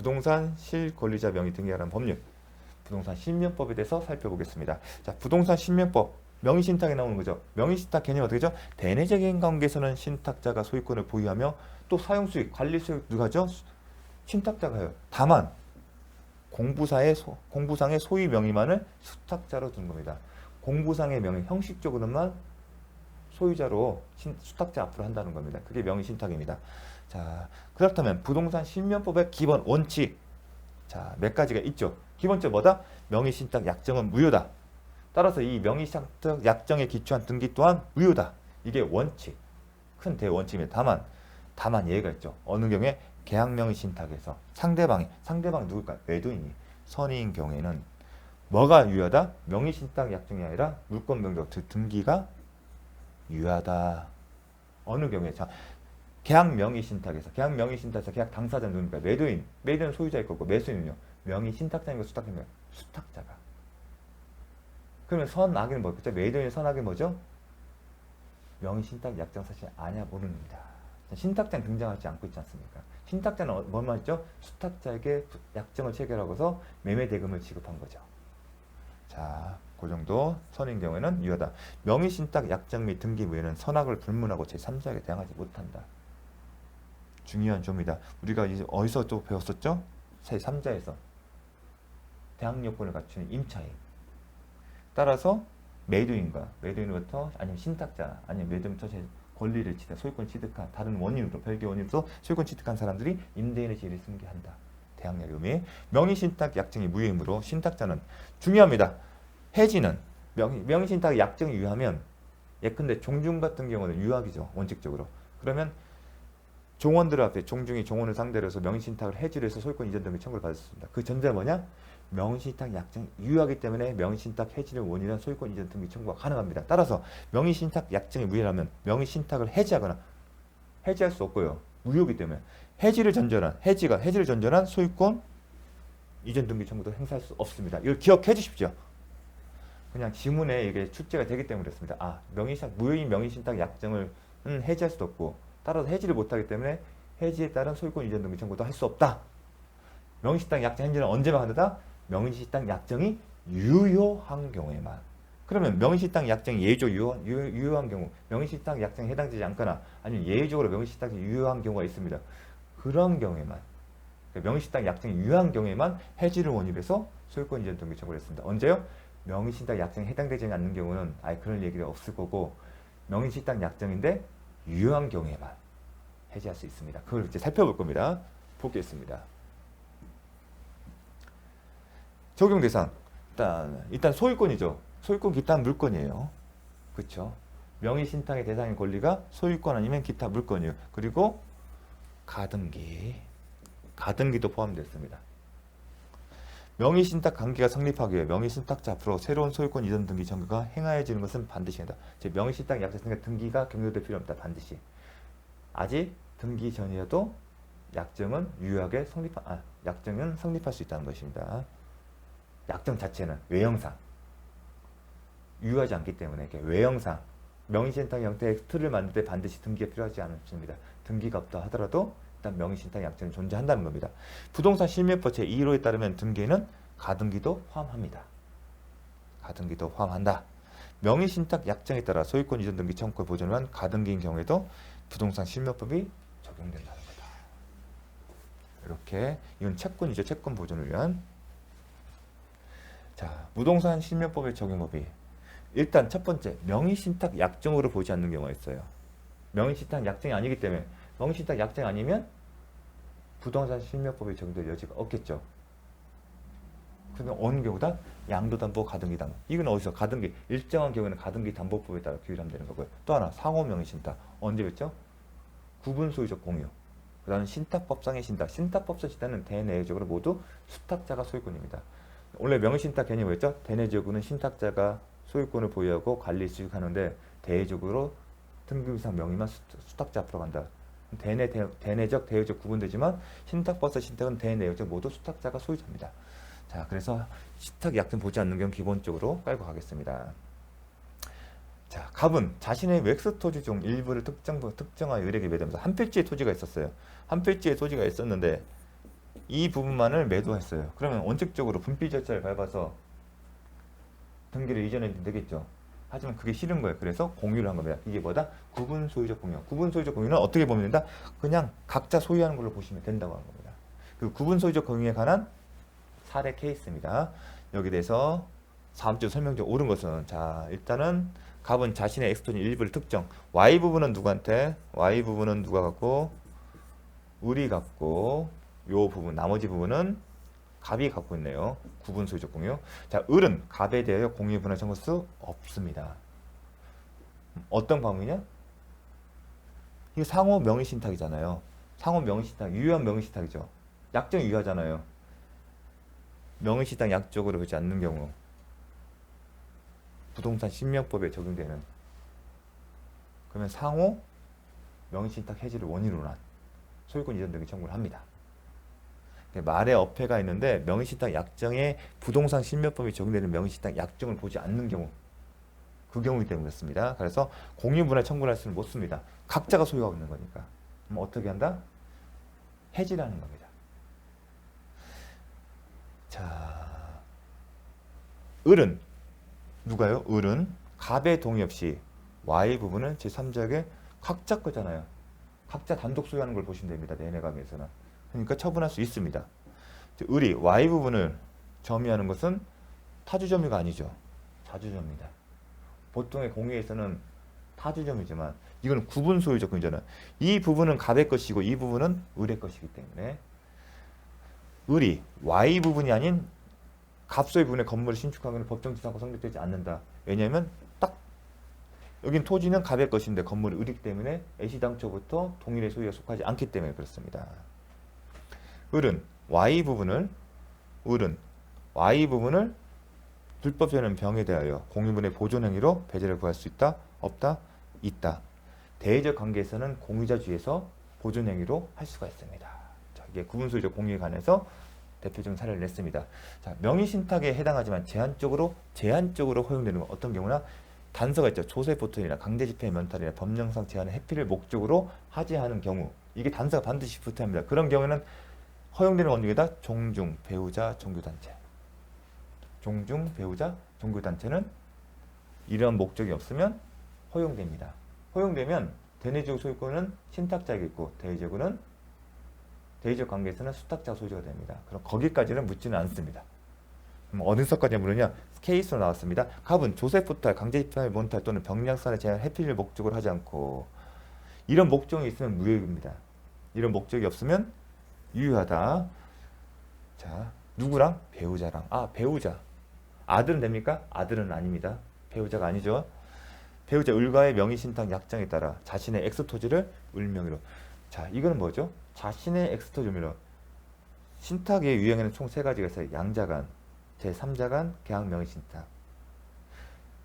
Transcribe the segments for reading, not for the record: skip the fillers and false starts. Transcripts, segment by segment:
부동산 실권리자 명의 등기에 관한 법률, 부동산 신명법에 대해서 살펴보겠습니다. 자, 부동산 신명법, 명의신탁에 나오는 거죠. 명의신탁 개념이 어떻게 되죠? 대내적인 관계에서는 신탁자가 소유권을 보유하며 또 사용수익, 관리수익 누가죠? 신탁자가 해요. 다만 공부상의 소유 명의만을 수탁자로 둔 겁니다. 공부상의 명의, 형식적으로만 소유자로 수탁자 앞으로 한다는 겁니다. 그게 명의신탁입니다. 자, 그렇다면 부동산 신명법의 기본 원칙, 자, 몇 가지가 있죠. 기본적으로 뭐다? 명의신탁 약정은 무효다. 따라서 이 명의신탁 약정에 기초한 등기 또한 무효다. 이게 원칙, 큰 대원칙입니다. 다만 예외가 있죠. 어느 경우에 계약명의신탁에서 상대방이 누굴까? 외도인이 선의인 경우에는 뭐가 유효하다? 명의신탁 약정이 아니라 물권명적 등기가 유효하다. 어느 경우에 자, 계약명의신탁에서 계약 당사자는 누굽니까? 매도인 소유자일 거고 매수인은요. 명의신탁자인가 수탁자인가요? 수탁자가. 그러면 선악은 뭐겠죠? 매도인의 선악이 뭐죠? 명의신탁 약정 사실 아냐 모릅니다. 신탁자는 등장하지 않고 있지 않습니까? 신탁자는 뭐만 있죠? 수탁자에게 약정을 체결하고서 매매 대금을 지급한 거죠. 자, 그 정도 선인 경우에는 유효하다. 명의신탁 약정 및 등기 외에는 선악을 불문하고 제3자에게 대항하지 못한다. 중요한 점이다. 우리가 이제 어디서 또 배웠었죠? 제3자에서 대항 요건을 갖추는 임차인. 따라서 매도인으로부터 아니면 신탁자 아니면 매도인부터 권리를 소유권 취득한 다른 원인으로 별개 원인으로 소유권 취득한 사람들이 임대인의 지위를 승계한다. 대항력 의미. 명의신탁 약정이 무효이므로 신탁자는 중요합니다. 해지는 명의신탁 약정이 유효하면 예컨대 종중 같은 경우는 유효하죠. 원칙적으로. 그러면 종원들 앞에 종중이 종원을 상대로 해서 명의신탁을 해지를 해서 소유권 이전 등기 청구를 받았습니다. 그 전제는 뭐냐? 명의신탁 약정이 유효하기 때문에 명의신탁 해지를 원인한 소유권 이전 등기 청구가 가능합니다. 따라서 명의신탁 약정이 무효라면 명의신탁을 해지하거나 해지할 수 없고요. 무효이기 때문에 해지를 전제한 소유권 이전 등기 청구도 행사할 수 없습니다. 이걸 기억해 주십시오. 그냥 지문에 이게 출제가 되기 때문에 그렇습니다. 아, 무효인 명의신탁 약정을 해지할 수도 없고 따라서 해지를 못하기 때문에 해지에 따른 소유권 이전 등기 청구도 할 수 없다. 명의신탁 약정 해지는 언제만 한다? 명의신탁 약정이 유효한 경우에만. 그러면 명의신탁 약정이 예외적으로 유효한 경우, 명의신탁 약정에 해당되지 않거나 아니면 예외적으로 명의신탁이 유효한 경우가 있습니다. 그런 경우에만, 명의신탁 약정이 유효한 경우에만 해지를 원인으로 해서 소유권 이전 등기 청구를 했습니다. 언제요? 명의신탁 약정에 해당되지 않는 경우는 아예 그런 얘기가 없을 거고 명의신탁 약정인데 유효한 경우에만 해지할 수 있습니다. 그걸 이제 살펴볼 겁니다. 보겠습니다. 적용 대상. 일단 소유권이죠. 소유권 기타 물권이에요. 그렇죠? 명의신탁의 대상의 권리가 소유권 아니면 기타 물권이에요. 그리고 가등기도 포함됐습니다. 명의신탁 관계가 성립하기 위해 명의신탁자 앞으로 새로운 소유권 이전 등기 청구가 행하여지는 것은 반드시 된다. 즉 명의신탁 약정 등기가 경료될 필요 없다. 반드시. 아직 등기 전이어도 약정은 약정은 성립할 수 있다는 것입니다. 약정 자체는 외형상 유효하지 않기 때문에 외형상 명의신탁 형태의 틀을 만들 때 반드시 등기가 필요하지 않습니다. 등기가 없다 하더라도 일단 명의신탁 약정이 존재한다는 겁니다. 부동산 실명법 제2호에 따르면 등기에는 가등기도 포함합니다. 가등기도 포함한다. 명의신탁 약정에 따라 소유권 이전 등기 청구를 보존한 가등기인 경우에도 부동산 실명법이 적용된다는 거다. 이렇게 이건 채권이죠. 채권 보존을 위한. 자, 부동산 실명법의 적용법이 일단 첫 번째 명의신탁 약정으로 보지 않는 경우가 있어요. 명의신탁 약정이 아니기 때문에 명의신탁 약정이 아니면 부동산 실명법이 적용될 여지가 없겠죠. 그럼 어느 경우다? 양도담보, 가등기담보. 이건 어디서? 가등기. 일정한 경우에는 가등기 담보법에 따라 규율하면 되는 거고요. 또 하나 상호명의신탁. 언제 뵙죠? 구분소유적 공유. 그 다음에 신탁법상의 신탁. 신탁법상 신탁은 대내적으로 모두 수탁자가 소유권입니다. 원래 명의신탁 개념이 뭐였죠? 대내적으로는 신탁자가 소유권을 보유하고 관리 수익하는데 대외적으로 등기부상 명의만 수탁자 앞으로 간다. 대내적, 대외적 구분되지만 신탁법상 신탁은 대내적 모두 수탁자가 소유자입니다. 자, 그래서 신탁 약정 보지 않는 경우 기본적으로 깔고 가겠습니다. 자, 갑은 자신의 웩스 토지 중 일부를 특정한 을에게 매도하면서 한 필지의 토지가 있었어요. 한 필지의 토지가 있었는데 이 부분만을 매도했어요. 그러면 원칙적으로 분필 절차를 밟아서 등기를 이전해도 되겠죠. 하지만 그게 싫은 거예요. 그래서 공유를 한 겁니다. 이게 뭐다? 구분 소유적 공유. 구분 소유적 공유는 어떻게 보면 된다? 그냥 각자 소유하는 걸로 보시면 된다고 하는 겁니다. 그 구분 소유적 공유에 관한 사례 케이스입니다. 여기 대해서 다음주 설명적 옳은 것은, 자, 일단은 갑은 자신의 엑스토진 일부를 특정. Y 부분은 누구한테? Y 부분은 누가 갖고? 을이 갖고, 요 부분, 나머지 부분은 갑이 갖고 있네요. 구분 소유적 공유. 자, 을은 갑에 대하여 공유 분할 청구할 수 없습니다. 어떤 방법이냐? 이게 상호 명의신탁이잖아요. 상호 명의신탁, 유효한 명의신탁이죠. 약정이 유효하잖아요. 명의신탁 약적으로 그렇지 않는 경우, 부동산 신명법에 적용되는, 그러면 상호 명의신탁 해지를 원인으로 한 소유권 이전 등의 청구를 합니다. 말에 어폐가 있는데 명의신탁 약정에 부동산 신명법이 적용되는 명의신탁 약정을 보지 않는 경우, 그 경우이기 때문에 그렇습니다. 그래서 공유분할 청구를 할 수는 못 씁니다. 각자가 소유하고 있는 거니까. 그럼 어떻게 한다? 해지를 하는 겁니다. 자, 을은 누가요? 을은 갑의 동의 없이 Y 부분은 제3자에게 각자 거잖아요. 각자 단독 소유하는 걸 보시면 됩니다. 내내감에서는. 그러니까 처분할 수 있습니다. 을이 Y 부분을 점유하는 것은 타주 점유가 아니죠. 자주 점유다. 보통의 공유에서는 타주 점유지만 이거는 구분 소유적 공유잖아요. 이 부분은 갑의 것이고 이 부분은 을의 것이기 때문에 을이 Y 부분이 아닌 갑소의 부분의 건물을 신축하거나 법정지상권 성립되지 않는다. 왜냐하면 딱 여긴 토지는 갑의 것인데 건물이 을이기 때문에 애시당초부터 동일의 소유에 속하지 않기 때문에 그렇습니다. 을은 Y 부분을 불법적인 병에 대하여 공유분의 보존 행위로 배제를 구할 수 있다? 없다? 있다. 대외적 관계에서는 공유자주의에서 보존 행위로 할 수가 있습니다. 자, 이게 구분소유적 공유에 관해서 대표적인 사례를 냈습니다. 자, 명의신탁에 해당하지만 제한적으로 허용되는 건 어떤 경우나 단서가 있죠. 조세포털이나 강제집행 면탈이나 법령상 제한의 해피를 목적으로 하지하는 경우, 이게 단서가 반드시 붙어야 합니다. 그런 경우에는 허용되는 원칙이다. 종중, 배우자, 종교단체. 종중, 배우자, 종교단체는 이러한 목적이 없으면 허용됩니다. 허용되면 대내적 소유권은 신탁자에게 있고 대외적 관계에서는 수탁자 소유가 됩니다. 그럼 거기까지는 묻지는 않습니다. 그럼 어디서까지 물으냐? 케이스로 나왔습니다. 갑은 조세포탈, 강제집행 몬탈 또는 병량산의 제한 해피를 목적으로 하지 않고, 이런 목적이 있으면 무효입니다. 이런 목적이 없으면 유효하다. 자, 누구랑? 배우자랑. 배우자. 아들은 됩니까? 아들은 아닙니다. 배우자가 아니죠. 배우자 을과의 명의신탁 약정에 따라 자신의 엑스토지를 을 명의로. 자, 이거는 뭐죠? 자신의 엑스토지 명의로. 신탁의 유형에는 총 3가지가 있어요. 양자간, 제3자간, 계약 명의신탁.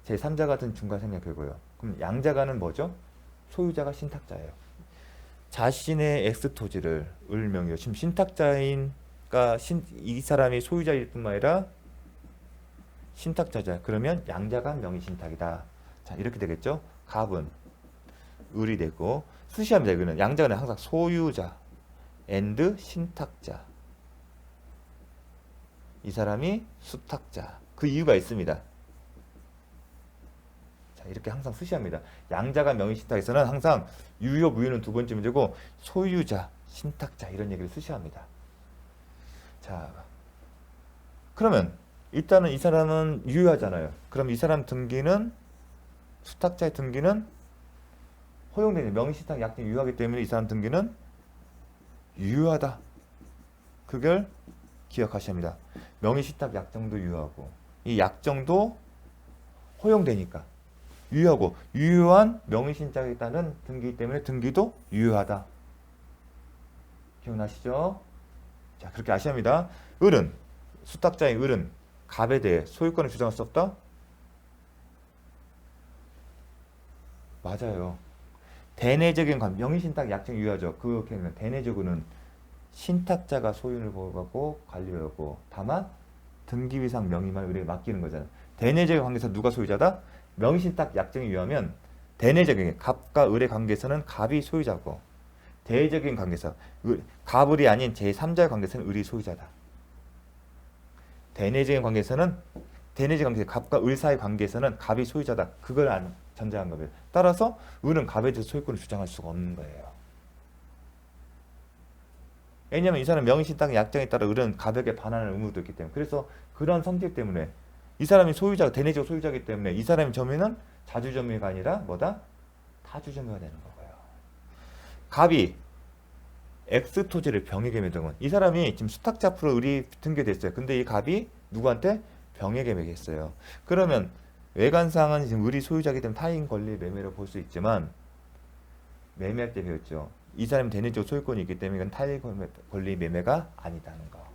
제3자 같은 중간 생략하고요. 그럼 양자간은 뭐죠? 소유자가 신탁자예요. 자신의 엑스토지를 을 명의로. 지금 신탁자인가 이 사람이 소유자일 뿐만 아니라 신탁자자. 그러면 양자간 명의신탁이다. 자, 이렇게 되겠죠. 갑은 을이 되고, 수시합니다. 이거는 양자간은 항상 소유자 and 신탁자. 이 사람이 수탁자. 그 이유가 있습니다. 자, 이렇게 항상 수시합니다. 양자간 명의신탁에서는 항상 유효 무효는 두 번째 문제고 소유자, 신탁자 이런 얘기를 수시합니다. 자, 그러면 일단은 이 사람은 유효하잖아요. 그럼 이 사람 등기는, 수탁자의 등기는 허용되는 명의신탁 약정이 유효하기 때문에 이 사람 등기는 유효하다. 그걸 기억하셔야 합니다. 명의신탁 약정도 유효하고 이 약정도 허용되니까 유효하고, 유효한 명의신탁에 따른 등기이기 때문에 등기도 유효하다. 기억나시죠? 자, 그렇게 아셔야 합니다. 을은, 수탁자인 을은 갑에 대해 소유권을 주장할 수 없다? 맞아요. 대내적인 관계, 명의신탁 약정이 유효하죠. 그 대내적으로는 신탁자가 소유를 보호하고 관리하고, 다만 등기위상 명의만 을에게 맡기는 거잖아요. 대내적인 관계에서 누가 소유자다? 명의신탁 약정이 유효하면 대내적인 갑과 을의 관계에서는 갑이 소유자고, 대외적인 관계에서 갑을이 아닌 제3자의 관계에서는 을이 소유자다. 대내적인 관계에서는 대내적 관계, 갑과 을 사이 관계에서는 갑이 소유자다. 그걸 전제한 겁니다. 따라서 을은 갑에 대해서 소유권을 주장할 수가 없는 거예요. 왜냐하면 이 사람 명의신탁의 약정에 따라 을은 갑에게 반환할 의무도 있기 때문에. 그래서 그런 성질 때문에 이 사람이 소유자가 대내적 소유자이기 때문에 이 사람의 점유는 자주점유가 아니라 뭐다? 타주점유가 되는 거고요. 갑이 X 토지를 병에 매매등은 이 사람이 지금 수탁자 앞으로 을이 등기됐어요. 근데 이 갑이 누구한테? 병에게 매겼어요. 그러면 외관상은 지금 을이 소유자이기 때문에 타인 권리 매매로 볼 수 있지만 매매할 때 배웠죠. 이 사람이 대내적 소유권이 있기 때문에 이건 타인 권리 매매가 아니다는 거.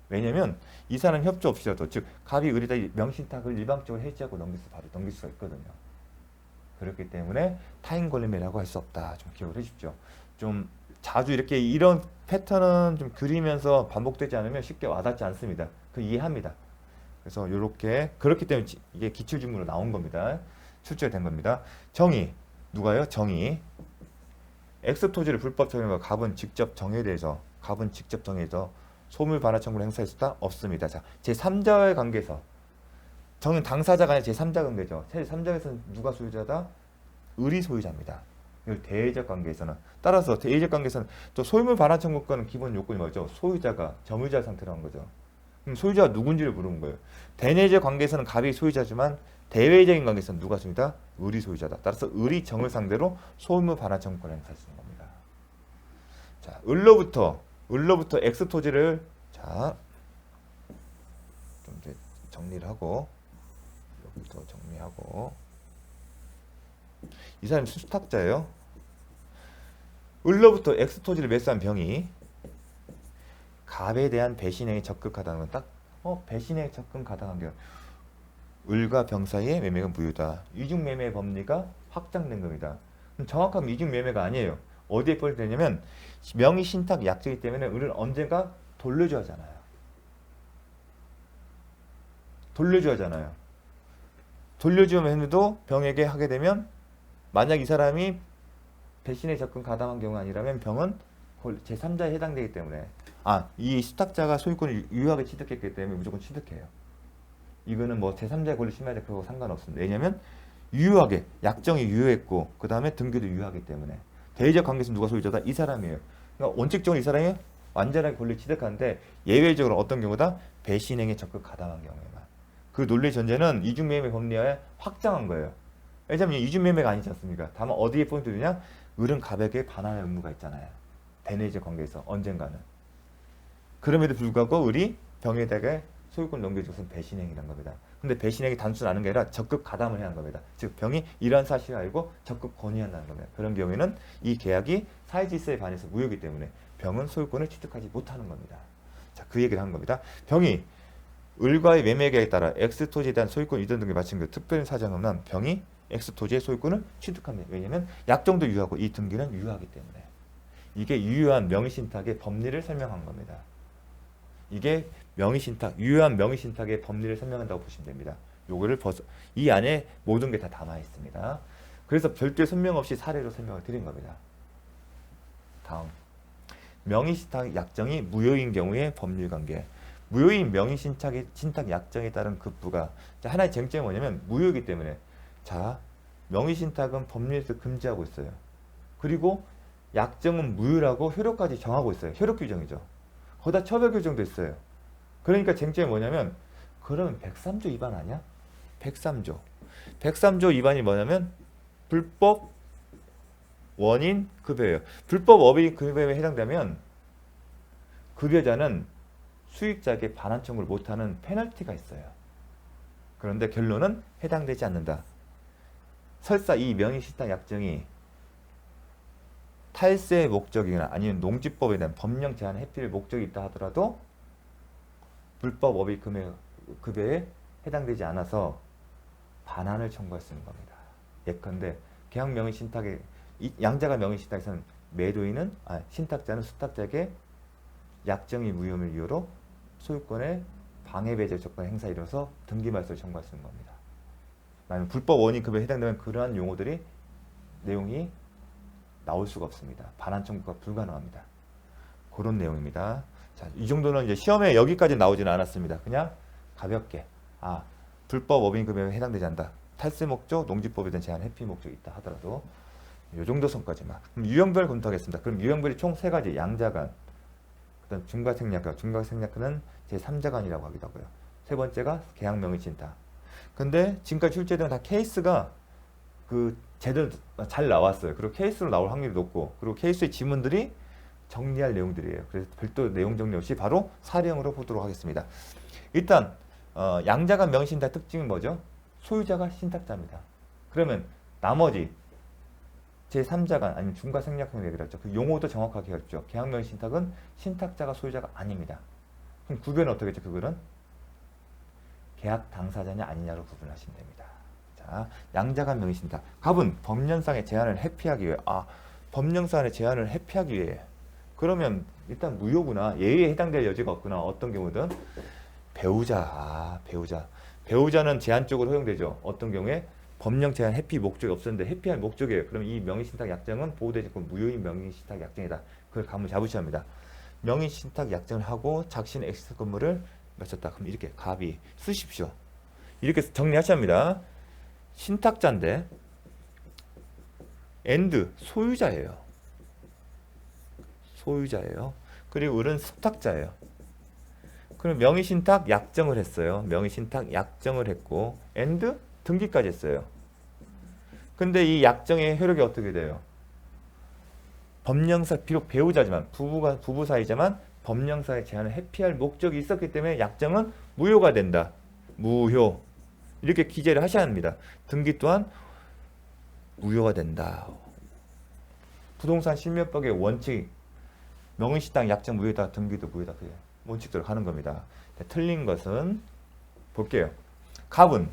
왜냐면 이 사람 협조 없이라도 즉 갑이 을에다 명신탁을 일방적으로 해지하고 넘길 수가 있거든요. 그렇기 때문에 타인 권리 매매라고 할 수 없다. 좀 기억을 해주십시오. 좀 자주 이렇게 이런 패턴은 좀 그리면서 반복되지 않으면 쉽게 와닿지 않습니다. 그 이해합니다. 그래서 이렇게 그렇기 때문에 이게 기출질문으로 나온 겁니다. 출제된 겁니다. 정의 누가요? 정의 X 토지를 불법 정의와 갑은 직접 정의에 대해서 소물 반환 청구를 행사할 수 있다? 없습니다. 자, 제3자와의 관계에서 정은 당사자가 아니라 제3자 관계죠. 제3자에서는 누가 소유자다? 을이 소유자입니다. 대외적 관계에서는 따라서 대외적 관계에서는 또 소유물 반환 청구권은 기본 요건이 뭐죠? 소유자가 점유자 상태로 한 거죠. 그럼 소유자가 누군지를 물은 거예요. 대내적 관계에서는 갑이 소유자지만 대외적인 관계에서는 누가 소유자다? 을이 소유자다. 따라서 을이 정을 상대로 소유물 반환 청구권을 행사할 수 있는 겁니다. 자, 을로부터 X 토지를 자, 좀 이제 정리를 하고 을로부터 정리하고 이 사람이 수탁자예요. 을로부터 X 토지를 매수한 병이 갑에 대한 배신행에 적극하다는 건 딱 배신행에 적극하다는 게 을과 병 사이의 매매가 무효다. 이중매매 법리가 확장된 겁니다. 정확하면 이중매매가 아니에요. 어디에 포함되냐면 명의신탁 약정이기 때문에 을은 언젠가 돌려줘야 하잖아요. 돌려주면 했는데도 병에게 하게 되면 만약 이 사람이 배신에 접근 가담한 경우가 아니라면 병은 제3자에 해당되기 때문에 이 수탁자가 소유권을 유효하게 취득했기 때문에 무조건 취득해요. 이거는 뭐 제3자의 권리 침해할 그거 상관없습니다. 왜냐하면 유효하게 약정이 유효했고 그 다음에 등기도 유효하기 때문에 대외적 관계에서 누가 소유자다? 이 사람이에요. 그러니까 원칙적으로 이 사람이 완전하게 권리 취득하는데 예외적으로 어떤 경우다? 배신행에 적극 가담한 경우에만. 그 논리 전제는 이중매매 법리에 확장한 거예요. 왜냐하면 이중매매가 아니지 않습니까? 다만 어디에 포인트 되냐? 을은 갑에게 반환할 의무가 있잖아요. 대내적 관계에서 언젠가는. 그럼에도 불구하고 을이 병에다가 소유권 넘겨줘서 배신행위란 겁니다. 근데 배신행위 단순 아는 게 아니라 적극 가담을 해야 하는 겁니다. 즉 병이 이러한 사실을 알고 적극 권유한다는 겁니다. 그런 경우에는 이 계약이 사회질서에 반해서 무효이기 때문에 병은 소유권을 취득하지 못하는 겁니다. 자, 그 얘기를 하는 겁니다. 병이 을과의 매매 계약에 따라 X 토지에 대한 소유권 이전 등기 마친 그 특별한 사정은 없는 병이 X 토지의 소유권을 취득합니다. 왜냐하면 약정도 유효하고 이 등기는 유효하기 때문에. 이게 유효한 명의신탁의 법리를 설명한 겁니다. 이게 유효한 명의신탁의 법리를 설명한다고 보시면 됩니다. 요거를 이 안에 모든 게 다 담아 있습니다. 그래서 별도의 설명 없이 사례로 설명을 드린 겁니다. 다음. 명의신탁 약정이 무효인 경우의 법률관계. 무효인 명의신탁 약정에 따른 급부가 하나의 쟁점이 뭐냐면 무효이기 때문에 명의신탁은 법률에서 금지하고 있어요. 그리고 약정은 무효라고 효력까지 정하고 있어요. 효력 규정이죠. 거기다 처벌 규정도 있어요. 그러니까 쟁점이 뭐냐면 그러면 103조 위반 아니야? 103조 위반이 뭐냐면 불법 원인 급여예요. 불법 원인 급여에 해당되면 급여자는 수익자에게 반환 청구를 못하는 페널티가 있어요. 그런데 결론은 해당되지 않는다. 설사 이 명의신탁 약정이 탈세의 목적이나 아니면 농지법에 대한 법령 제한 해필 목적이 있다 하더라도 불법 업의 급여에 해당되지 않아서 반환을 청구할 수 있는 겁니다. 예컨대 계약 명의신탁의 양자가 명의신탁에서는 매도인은 신탁자는 수탁자에게 약정이 무효를 이유로 소유권의 방해배제 조건 행사 이뤄서 등기 말소를 청구할 수 있는 겁니다. 만약 불법 원인 급여에 해당되면 그러한 용어들이 내용이 나올 수가 없습니다. 반환 청구가 불가능합니다. 그런 내용입니다. 자, 이 정도는 이제 시험에 여기까지 나오지는 않았습니다. 그냥 가볍게 불법 업임금액에 해당되지 않는다. 탈세 목적, 농지법에 대한 제한 회피 목적이 있다 하더라도 이 정도 선까지만. 그럼 유형별 검토하겠습니다. 그럼 유형별이 총 세 가지. 양자간, 그다음 중과생략가, 중과생략가는 제3자간이라고 하기도 하고요. 세 번째가 계약명의신탁. 근데 지금까지 출제된 다 케이스가 제대로 잘 나왔어요. 그리고 케이스로 나올 확률이 높고, 그리고 케이스의 지문들이 정리할 내용들이에요. 그래서 별도 내용 정리 없이 바로 사례형으로 보도록 하겠습니다. 일단 양자간 명의신탁 특징은 뭐죠? 소유자가 신탁자입니다. 그러면 나머지 제3자간 아니면 중과생략형 얘기를 했죠. 그 용어도 정확하게 했죠. 계약명의신탁은 신탁자가 소유자가 아닙니다. 그럼 구별은 어떻게 했죠? 그거는 계약 당사자냐 아니냐로 구분하시면 됩니다. 자, 양자간 명의신탁. 갑은 법령상의 제한을 회피하기 위해 법령상의 제한을 회피하기 위해. 그러면 일단 무효구나. 예외에 해당될 여지가 없구나. 어떤 경우든 배우자는 제한적으로 허용되죠. 어떤 경우에 법령 제한 회피 목적이 없었는데 회피할 목적이에요. 그럼 이 명의신탁 약정은 보호되지 않고 무효인 명의신탁 약정이다. 그걸 감을 잡으셔야 합니다. 명의신탁 약정을 하고 작신 X 건물을 마쳤다. 그럼 이렇게 갑이 쓰십시오. 이렇게 정리하셔야 합니다. 신탁자인데 and 소유자예요. 그리고 을은 수탁자예요. 그럼 명의신탁 약정을 했어요. 명의신탁 약정을 했고 and 등기까지 했어요. 근데 이 약정의 효력이 어떻게 돼요? 법령상 비록 배우자지만 부부 사이지만 법령상의 제한을 회피할 목적이 있었기 때문에 약정은 무효가 된다. 무효. 이렇게 기재를 하셔야 합니다. 등기 또한 무효가 된다. 부동산 실명법의 원칙, 명의신탁 약정 무효다, 등기도 무효다. 그게 원칙대로 가는 겁니다. 틀린 것은 볼게요. 갑은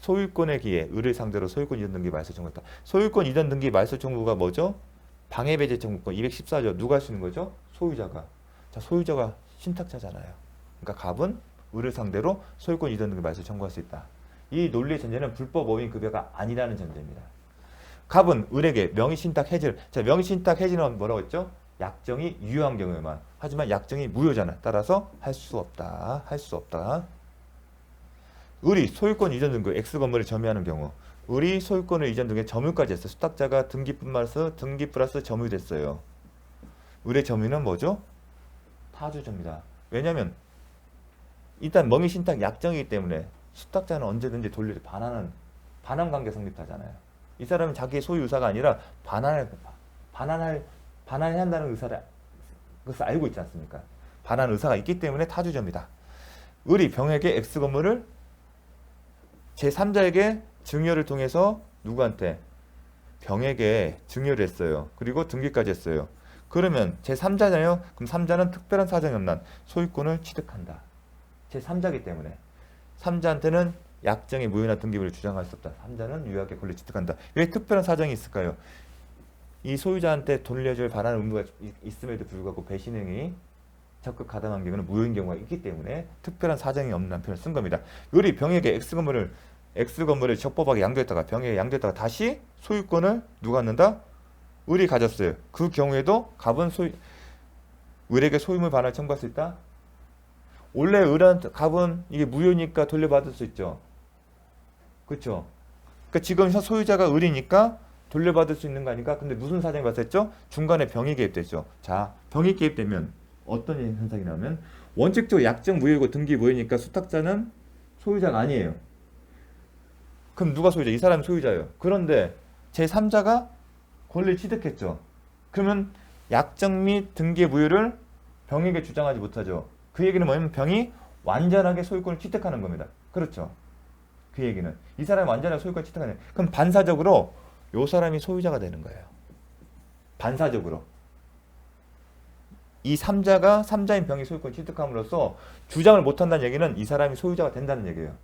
소유권의 기회, 을을 상대로 소유권 이전 등기 말소 청구했다. 소유권 이전 등기 말소 청구가 뭐죠? 방해배제 청구권 214조. 누가 할 수 있는 거죠? 소유자가. 자, 소유자가 신탁자잖아요. 그러니까 갑은 을을 상대로 소유권 이전 등기 말소 청구할 수 있다. 이 논리의 전제는 불법 업임 급여가 아니라는 전제입니다. 갑은 을에게 명의신탁 해지를. 자, 명의신탁 해지는 뭐라고 했죠? 약정이 유효한 경우에만. 하지만 약정이 무효잖아. 따라서 할 수 없다. 을이 소유권 이전 등기 X 건물을 점유하는 경우, 을이 소유권을 이전 등기 점유까지 했어요. 수탁자가 등기뿐만 아니라 등기 플러스 점유됐어요. 을의 점유는 뭐죠? 타주점입니다. 왜냐하면 일단 명의신탁 약정이기 때문에 수탁자는 언제든지 돌려서 반환 관계 성립하잖아요. 이 사람은 자기의 소유 의사가 아니라 반환해야 한다는 그것을 알고 있지 않습니까? 반환 의사가 있기 때문에 타주점이다. 을이 병에게 X 건물을 제3자에게 증여를 통해서 누구한테? 병에게 증여를 했어요. 그리고 등기까지 했어요. 그러면 제3자잖아요. 그럼 3자는 특별한 사정이 없는 한 소유권을 취득한다. 제3자이기 때문에 3자한테는 약정의 무효나 등기부를 주장할 수 없다. 3자는 유효하게 권리 취득한다. 왜 특별한 사정이 있을까요? 이 소유자한테 돌려줄 반환 의무가 있음에도 불구하고 배신행위 적극 가담한 경우는 무효인 경우가 있기 때문에 특별한 사정이 없는 한 표현을 쓴 겁니다. 을이 병에게 X 건물을 적법하게 양도했다가 병에게 양도했다가 다시 소유권을 누가 갖는다? 을이 가졌어요. 그 경우에도 갑은 을에게 소유물 반환을 청구할 수 있다? 원래 갑은 이게 무효니까 돌려받을 수 있죠. 그렇죠? 그러니까 지금 소유자가 을이니까 돌려받을 수 있는 거 아니까? 근데 무슨 사정이 발생했죠? 중간에 병이 개입됐죠. 자, 병이 개입되면 어떤 현상이 나오면 원칙적으로 약정 무효이고 등기 무효니까 수탁자는 소유자가 아니에요. 그럼 누가 소유자? 이 사람이 소유자예요. 그런데 제3자가 권리를 취득했죠. 그러면 약정 및 등기의 무효를 병에게 주장하지 못하죠. 그 얘기는 뭐냐면 병이 완전하게 소유권을 취득하는 겁니다. 그렇죠? 그 얘기는 이 사람이 완전하게 소유권을 취득하는. 그럼 반사적으로 이 사람이 소유자가 되는 거예요. 반사적으로. 이 3자인 병이 소유권을 취득함으로써 주장을 못한다는 얘기는 이 사람이 소유자가 된다는 얘기예요.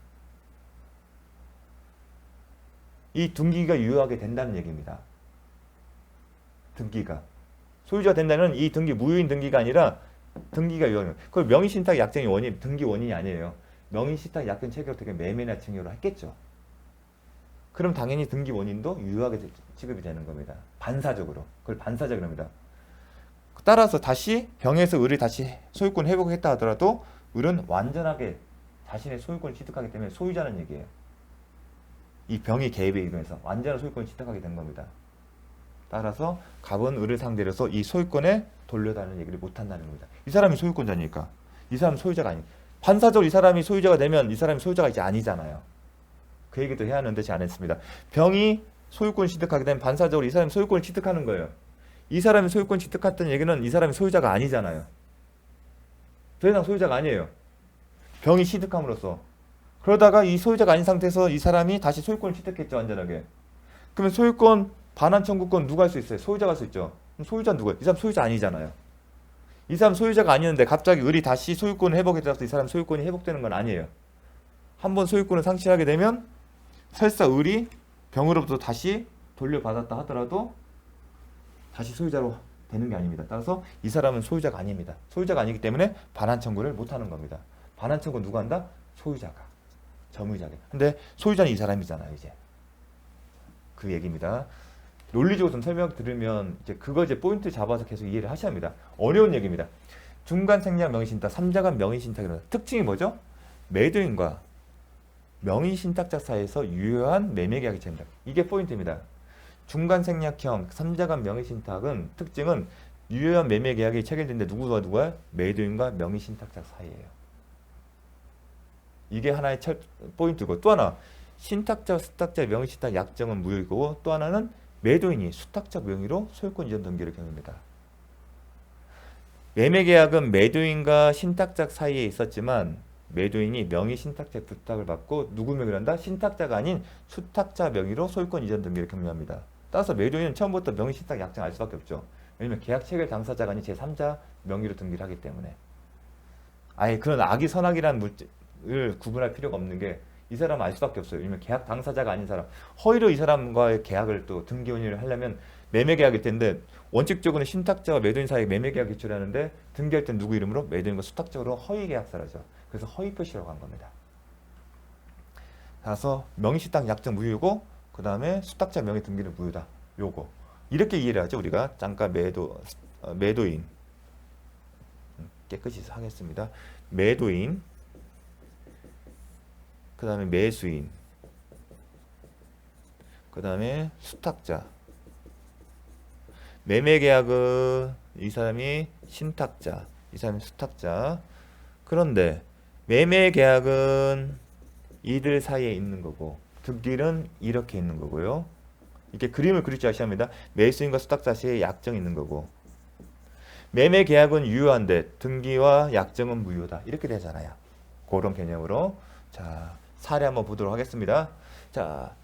이 등기가 유효하게 된다는 얘기입니다. 등기가. 소유자가 된다는 이 등기 무효인 등기가 아니라 등기가 유효한. 그걸 명의신탁 약정이 등기 원인이 아니에요. 명의신탁 약정 체결 어떻게 매매나 증여로 했겠죠. 그럼 당연히 등기 원인도 유효하게 취급이 되는 겁니다. 반사적으로. 그걸 반사적으로 합니다. 따라서 다시 병에서 을이 다시 소유권 회복했다 하더라도 을은 완전하게 자신의 소유권을 취득하기 때문에 소유자는 얘기예요. 이 병이 개입에 의해서 완전한 소유권을 취득하게 된 겁니다. 따라서 갑은 을을 상대로 해서 이 소유권에 돌려달라는 얘기를 못한다는 겁니다. 이 사람이 소유권자니까. 이 사람은 소유자가 아니. 반사적으로 이 사람이 소유자가 되면 이 사람이 소유자가 이제 아니잖아요. 그 얘기도 해야 하는데 잘 안 했습니다. 병이 소유권을 취득하게 되면 반사적으로 이 사람이 소유권을 취득하는 거예요. 이 사람이 소유권 취득했다는 얘기는 이 사람이 소유자가 아니잖아요. 더 이상 소유자가 아니에요. 병이 취득함으로써. 그러다가 이 소유자가 아닌 상태에서 이 사람이 다시 소유권을 취득했죠. 완전하게. 그러면 소유권 반환 청구권 누가 할 수 있어요? 소유자가 할 수 있죠. 그럼 소유자는 누구예요? 이 사람 소유자 아니잖아요. 이 사람 소유자가 아니는데 갑자기 을이 다시 소유권을 회복에 따라서 이 사람 소유권이 회복되는 건 아니에요. 한번 소유권을 상실하게 되면 설사 을이 병으로부터 다시 돌려받았다 하더라도 다시 소유자로 되는 게 아닙니다. 따라서 이 사람은 소유자가 아닙니다. 소유자가 아니기 때문에 반환 청구를 못하는 겁니다. 반환 청구 누가 한다? 소유자가. 점유자가. 근데 소유자는 이 사람이잖아요. 이제. 그 얘기입니다. 논리적으로 좀 설명 들으면 이제 그거 이제 포인트 잡아서 계속 이해를 하셔야 합니다. 어려운 얘기입니다. 중간 생략 명의신탁, 3자간 명의신탁이라는 특징이 뭐죠? 매도인과 명의신탁자 사이에서 유효한 매매계약이 체결된다. 이게 포인트입니다. 중간 생략형 3자간 명의신탁은 특징은 유효한 매매계약이 체결되는데 누구와 매도인과 명의신탁자 사이예요. 이게 하나의 포인트고 또 하나 신탁자와 수탁자의 명의신탁 약정은 무효이고 또 하나는 매도인이 수탁자 명의로 소유권 이전 등기를 경합니다. 매매계약은 매도인과 신탁자 사이에 있었지만 매도인이 명의 신탁자의 부탁을 받고 누구 명의로 한다? 신탁자가 아닌 수탁자 명의로 소유권 이전 등기를 경합니다. 따라서 매도인은 처음부터 명의 신탁 약정 알 수밖에 없죠. 왜냐면 계약 체결 당사자가 아닌 제3자 명의로 등기를 하기 때문에. 아예 그런 악의 선악이라는 물질을 구분할 필요가 없는 게 이 사람은 알 수밖에 없어요. 왜냐면 계약 당사자가 아닌 사람, 허위로 이 사람과의 계약을 또 등기 원인을 하려면 매매 계약일 텐데 원칙적으로는 신탁자와 매도인 사이에 매매 계약 기출하는데 등기할 땐 누구 이름으로? 매도인과 수탁적으로 허위 계약서라죠. 그래서 허위 표시라고 한 겁니다. 따라서 명의신탁 약정 무효고 그 다음에 수탁자 명의 등기는 무효다. 요거 이렇게 이해를 하죠. 우리가 잠깐 매도인 깨끗이 하겠습니다. 매도인 그 다음에 매수인 그 다음에 수탁자 매매계약은 이 사람이 신탁자 이 사람이 수탁자. 그런데 매매계약은 이들 사이에 있는 거고 등기는 이렇게 있는 거고요. 이렇게 그림을 그릴 줄 아셔야 합니다. 매수인과 수탁자 사이에 약정이 있는 거고 매매계약은 유효한데 등기와 약정은 무효다. 이렇게 되잖아요. 그런 개념으로 자 사례 한번 보도록 하겠습니다. 자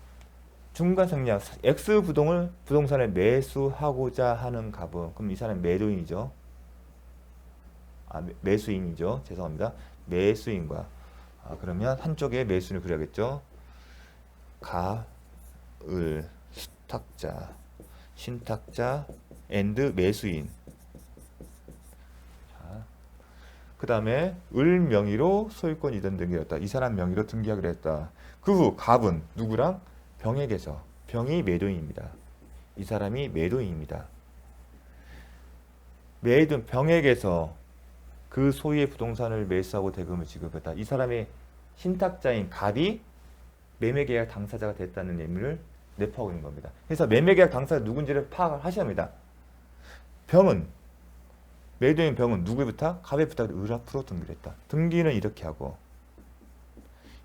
중간 생략 X 부동산을 매수하고자 하는 갑은 그럼 이 사람 매도인이죠. 매수인이죠. 죄송합니다. 매수인과 그러면 한쪽에 매수인을 그려야겠죠. 갑을 수탁자 신탁자 앤드 매수인. 그 다음에 을 명의로 소유권 이전 등기를 했다. 이 사람 명의로 등기하기로 했다. 그 후 갑은 누구랑? 병에게서. 병이 매도인입니다. 이 사람이 매도인입니다. 매도인 병에게서 그 소유의 부동산을 매수하고 대금을 지급했다. 이 사람의 신탁자인 갑이 매매계약 당사자가 됐다는 의미를 내포하고 있는 겁니다. 그래서 매매계약 당사자 누군지를 파악을 하셔야 합니다. 병은 매도인 병은 누구의 부탁? 갑의 부탁을 을 앞으로 등기를 했다. 등기는 이렇게 하고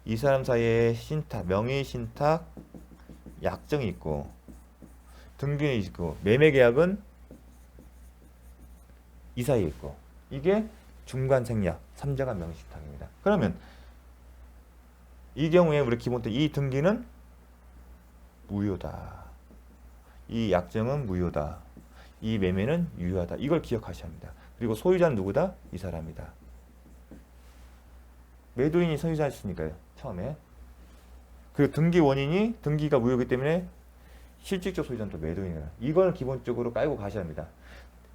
이 사람 사이에 신탁, 명의 신탁 약정이 있고 등기는 있고 매매계약은 이 사이에 있고 이게 중간 생략 3자간 명의 신탁입니다. 그러면 이 경우에 우리 기본적으로 이 등기는 무효다. 이 약정은 무효다. 이 매매는 유효하다. 이걸 기억하셔야 합니다. 그리고 소유자는 누구다? 이 사람이다. 매도인이 소유자였으니까요. 처음에. 그리고 등기 원인이 등기가 무효이기 때문에 실질적 소유자는 또 매도인이다. 이걸 기본적으로 깔고 가셔야 합니다.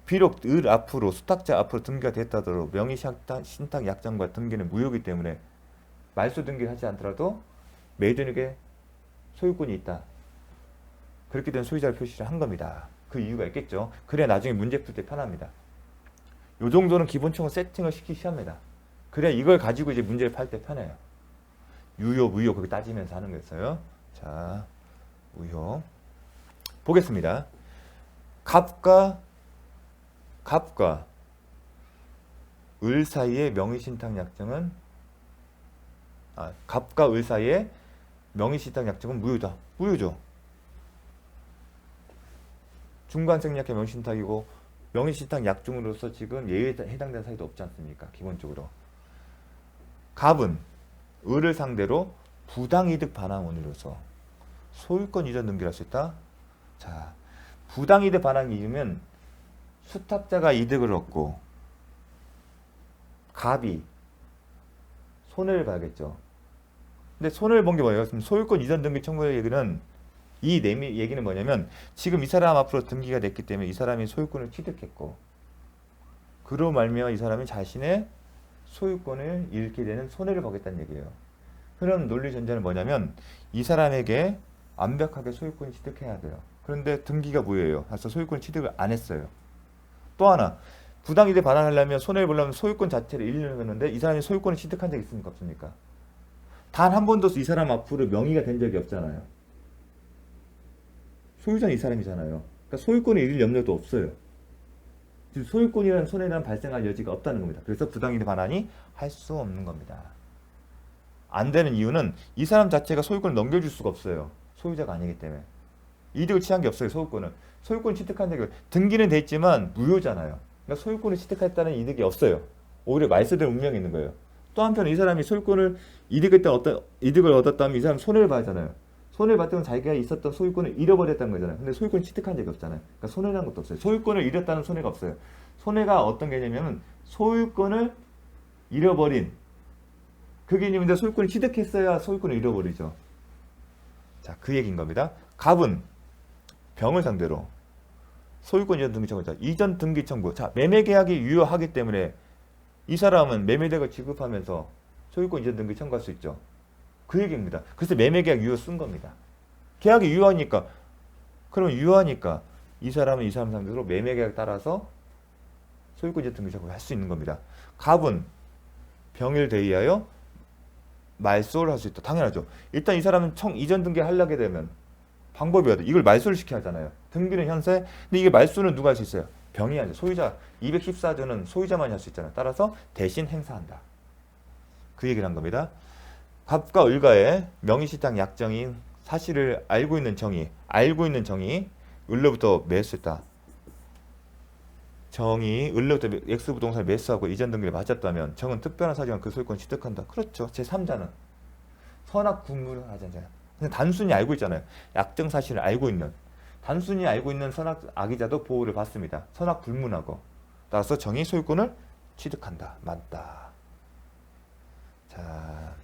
비록 을 앞으로 수탁자 앞으로 등기가 됐다더라도 명의 신탁 약정과 등기는 무효이기 때문에 말소 등기를 하지 않더라도 매도인에게 소유권이 있다. 그렇게 된 소유자를 표시를 한 겁니다. 그 이유가 있겠죠. 그래야 나중에 문제 풀 때 편합니다. 요 정도는 기본적으로 세팅을 시키셔야 합니다. 그래야 이걸 가지고 이제 문제를 풀 때 편해요. 유효, 무효 그렇게 따지면서 하는 거였어요. 자, 무효. 보겠습니다. 갑과 을 사이의 명의신탁 약정은 갑과 을 사이의 명의신탁 약정은 무효다. 무효죠. 중간생략의 명의신탁이고 명의신탁 약정으로서 지금 예외에 해당되는 사유도 없지 않습니까? 기본적으로. 갑은 을을 상대로 부당이득 반환원으로서 소유권 이전 등기를 할 수 있다. 자, 부당이득 반환 이유면 수탁자가 이득을 얻고 갑이 손해를 봐야겠죠. 근데 손해를 본 게 뭐예요? 소유권 이전 등기 청구의 얘기는 이 얘기는 뭐냐면 지금 이 사람 앞으로 등기가 됐기 때문에 이 사람이 소유권을 취득했고 그로 말미암아 이 사람이 자신의 소유권을 잃게 되는 손해를 보겠다는 얘기예요. 그런 논리 전제는 뭐냐면 이 사람에게 완벽하게 소유권을 취득해야 돼요. 그런데 등기가 무효예요. 그래서 소유권 취득을 안 했어요. 또 하나 부당이득 반환하려면 손해를 보려면 소유권 자체를 잃는 건데 이 사람이 소유권을 취득한 적이 있습니까? 없습니까? 단 한 번도 이 사람 앞으로 명의가 된 적이 없잖아요. 소유자는 이 사람이잖아요. 그러니까 소유권을 잃을 염려도 없어요. 지금 소유권이라는 손해는 발생할 여지가 없다는 겁니다. 그래서 부당이득 반환이 할 수 없는 겁니다. 안 되는 이유는 이 사람 자체가 소유권을 넘겨줄 수가 없어요. 소유자가 아니기 때문에. 이득을 취한 게 없어요. 소유권 취득한 적이 등기는 돼 있지만 무효잖아요. 그러니까 소유권을 취득했다는 이득이 없어요. 오히려 말소될 운명이 있는 거예요. 또 한편 이 사람이 소유권을 이득을 얻었다면 이 사람 손해를 봐야잖아요. 손해를 봤다면 자기가 있었던 소유권을 잃어버렸다는 거잖아요. 근데 소유권을 취득한 적이 없잖아요. 그러니까 손해라는 것도 없어요. 소유권을 잃었다는 손해가 없어요. 손해가 어떤 개념이냐면 소유권을 잃어버린 그 개념인데 소유권을 취득했어야 소유권을 잃어버리죠. 자, 그 얘기인 겁니다. 갑은 병을 상대로 소유권 이전 등기 청구자 이전 등기 청구. 자, 매매 계약이 유효하기 때문에 이 사람은 매매대가 지급하면서 소유권 이전 등기 청구할 수 있죠. 그 얘기입니다. 그래서 매매 계약 유효 쓴 겁니다. 계약이 유효하니까 그러면 유효하니까 이 사람은 이 사람 상대로 매매 계약 따라서 소유권 이전 등기 청구를 할 수 있는 겁니다. 갑은 병일 대의하여 말소를 할 수 있다. 당연하죠. 일단 이 사람은 이전 등기 하려게 되면 방법이 어디? 이걸 말소를 시켜야 하잖아요. 등기는 현세. 근데 이게 말소는 누가 할 수 있어요? 병이 하죠. 소유자 214조는 소유자만이 할 수 있잖아요. 따라서 대신 행사한다. 그 얘기를 한 겁니다. 갑과 을과의 명의신탁 약정인 사실을 알고 있는 정의 을로부터 매수했다. 정이 을로부터 X부동산을 매수하고 이전 등기를 마쳤다면 정은 특별한 사정은 그 소유권 취득한다. 그렇죠. 제3자는 선악 구무를 하잖아요. 근데 단순히 알고 있잖아요. 약정 사실을 알고 있는 단순히 알고 있는 선악 악의자도 보호를 받습니다. 선악 불문하고 따라서 정의 소유권을 취득한다. 맞다. 자,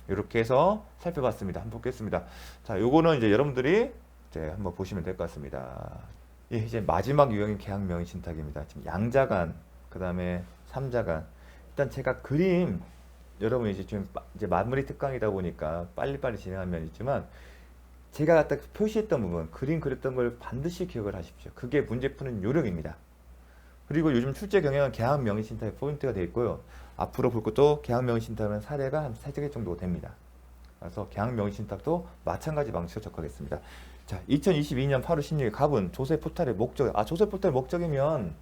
이렇게 해서 살펴봤습니다. 한번 보겠습니다. 자, 요거는 이제 여러분들이 이제 한번 보시면 될 것 같습니다. 예, 이제 마지막 유형인 계약 명의 신탁입니다. 지금 양자간, 그 다음에 삼자간. 일단 제가 그림 여러분 이제 마무리 특강이다 보니까 빨리빨리 진행한 면이 있지만 제가 갖다 표시했던 부분, 그림 그렸던 걸 반드시 기억을 하십시오. 그게 문제 푸는 요령입니다. 그리고 요즘 출제 경향은 계약 명의 신탁의 포인트가 되어 있고요. 앞으로 볼 것도 계약 명의 신탁은 사례가 한 3개 정도 됩니다. 그래서 계약 명의 신탁도 마찬가지 방식으로 접근하겠습니다. 자, 2022년 8월 16일 갑은 조세 포탈의 목적, 조세 포탈의 목적이면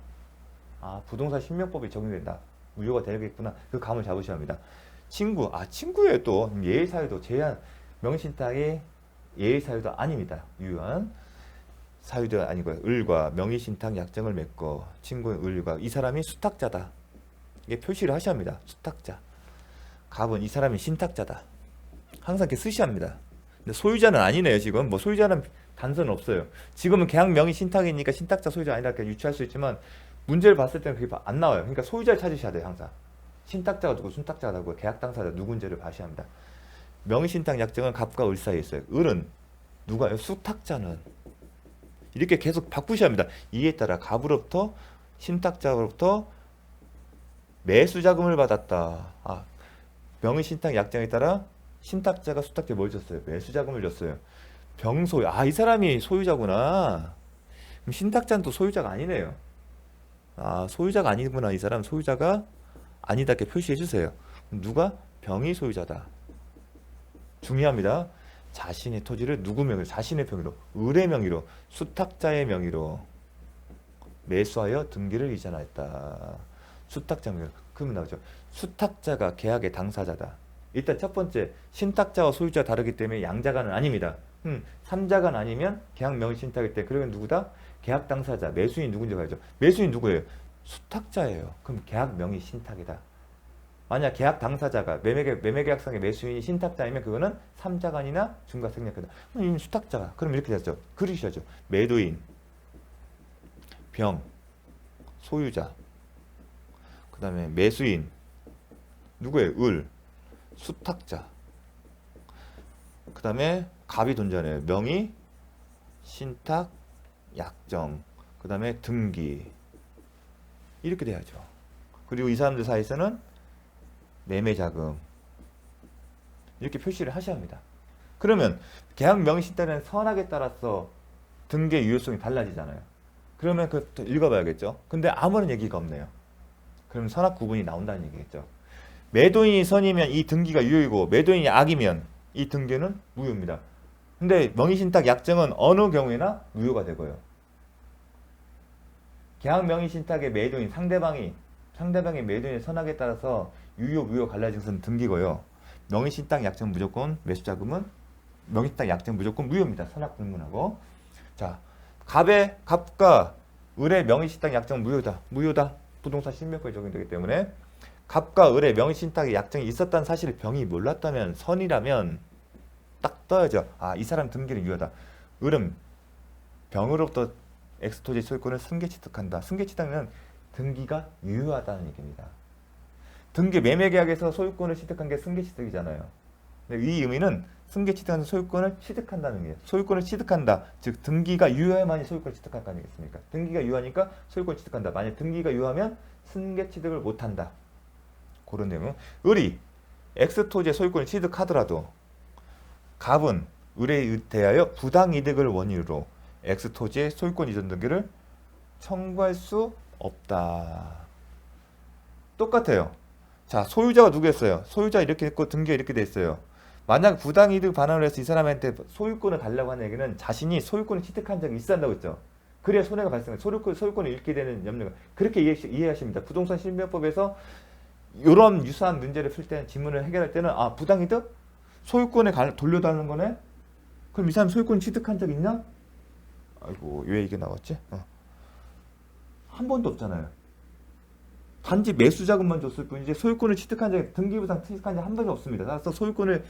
부동산 신명법이 적용된다. 무효가 되겠구나. 그 감을 잡으셔야 합니다. 친구의 또 예의 사유도 제한 명의 신탁이 예의 사유도 아닙니다. 유효한 사유도 아니고요. 을과 명의 신탁 약정을 맺고 친구의 을과 이 사람이 수탁자다. 이게 표시를 하셔야 합니다. 수탁자. 갑은 이 사람이 신탁자다. 항상 이렇게 쓰셔야 합니다. 근데 소유자는 아니네요. 지금 뭐 소유자는 단서는 없어요. 지금은 계약 명의 신탁이니까 신탁자 소유자 아니라 이렇게 유추할 수 있지만 문제를 봤을 때는 그게 안 나와요. 그러니까 소유자를 찾으셔야 돼요. 항상. 신탁자가 누구, 순탁자가 누구, 계약 당사자 누군지를 봐셔야 합니다. 명의 신탁 약정은 갑과 을 사이에 있어요. 을은 누가요? 수탁자는. 이렇게 계속 바꾸셔야 합니다. 이에 따라 갑으로부터 신탁자로부터 매수 자금을 받았다. 명의 신탁 약정에 따라 신탁자가 수탁자에 뭘 줬어요? 매수자금을 줬어요. 병소. 아, 이 사람이 소유자구나. 그럼 신탁자는 또 소유자가 아니네요. 아, 소유자가 아니구나. 이 사람 소유자가 아니다. 이렇게 표시해 주세요. 누가? 병이 소유자다. 중요합니다. 자신의 토지를 누구 명의로? 자신의 명의로, 을의 명의로, 수탁자의 명의로 매수하여 등기를 이전하였다. 수탁자 명의로. 그러면 나오죠. 수탁자가 계약의 당사자다. 일단 첫 번째, 신탁자와 소유자가 다르기 때문에 양자간은 아닙니다. 3자간 아니면 계약 명의 신탁일 때 그러면 누구다? 계약 당사자, 매수인 누군지 봐야죠. 매수인 누구예요? 수탁자예요. 그럼 계약 명의 신탁이다. 만약 계약 당사자가 매매계약상의 매수인이 신탁자이면 그거는 3자간이나 중과생략이다. 이 수탁자가 그럼 이렇게 되죠. 그리셔야죠. 매도인, 병, 소유자, 그 다음에 매수인 누구예요? 을, 수탁자, 그 다음에 갑이 돈자네요. 명의, 신탁, 약정, 그 다음에 등기 이렇게 돼야죠. 그리고 이 사람들 사이에서는 매매자금 이렇게 표시를 하셔야 합니다. 그러면 계약 명의 신탁은 선악에 따라서 등기의 유효성이 달라지잖아요. 그러면 그것도 읽어봐야겠죠. 근데 아무런 얘기가 없네요. 그럼 선악 구분이 나온다는 얘기겠죠. 매도인이 선이면 이 등기가 유효이고 매도인이 악이면 이 등기는 무효입니다. 근데 명의신탁 약정은 어느 경우에나 무효가 되고요. 계약 명의신탁의 매도인 상대방의 매도인의 선악에 따라서 유효 무효 갈라진 것은 등기고요. 명의신탁 약정 무조건 매수자금은 명의신탁 약정 무조건 무효입니다. 선악 불문하고. 자, 갑과 을의 명의신탁 약정 무효다. 부동산 신명법에 적용되기 때문에 갑과 을의 명의신탁의 약정이 있었다는 사실을 병이 몰랐다면 선이라면 딱 떠야죠. 아, 이 사람 등기는 유효하다. 을은 병으로부터 X토지 소유권을 승계 취득한다. 승계 취득하면 등기가 유효하다는 얘기입니다. 등기 매매계약에서 소유권을 취득한 게 승계 취득이잖아요. 근데 이 의미는 승계 취득하는 소유권을 취득한다는 의미예요. 소유권을 취득한다. 즉 등기가 유효해야만이 소유권을 취득할 거 아니겠습니까? 등기가 유효하니까 소유권을 취득한다. 만약 등기가 유효하면 승계 취득을 못한다. 그런 내용. 을이 X토지의 소유권을 취득하더라도 갑은 을에 대하여 부당이득을 원인으로 X토지의 소유권 이전 등기를 청구할 수 없다. 똑같아요. 자, 소유자가 누구였어요? 소유자 이렇게 했고 등기가 이렇게 돼 있어요. 만약 부당이득 반환을 해서 이 사람한테 소유권을 달라고 하는 얘기는 자신이 소유권을 취득한 적이 있어야 한다고 했죠. 그래야 손해가 발생해요. 소유권을 잃게 되는 염려가. 그렇게 이해하십니다. 부동산 실명법에서 이런 유사한 문제를 풀 때는 지문을 해결할 때는 아, 부당이득? 소유권에 돌려달라는 거네? 그럼 이 사람 소유권 취득한 적 있나? 아이고, 왜 이게 나왔지? 한 번도 없잖아요. 단지 매수자금만 줬을 뿐이지 소유권을 취득한 적, 등기부상 취득한 적 한 번도 없습니다. 따라서 소유권을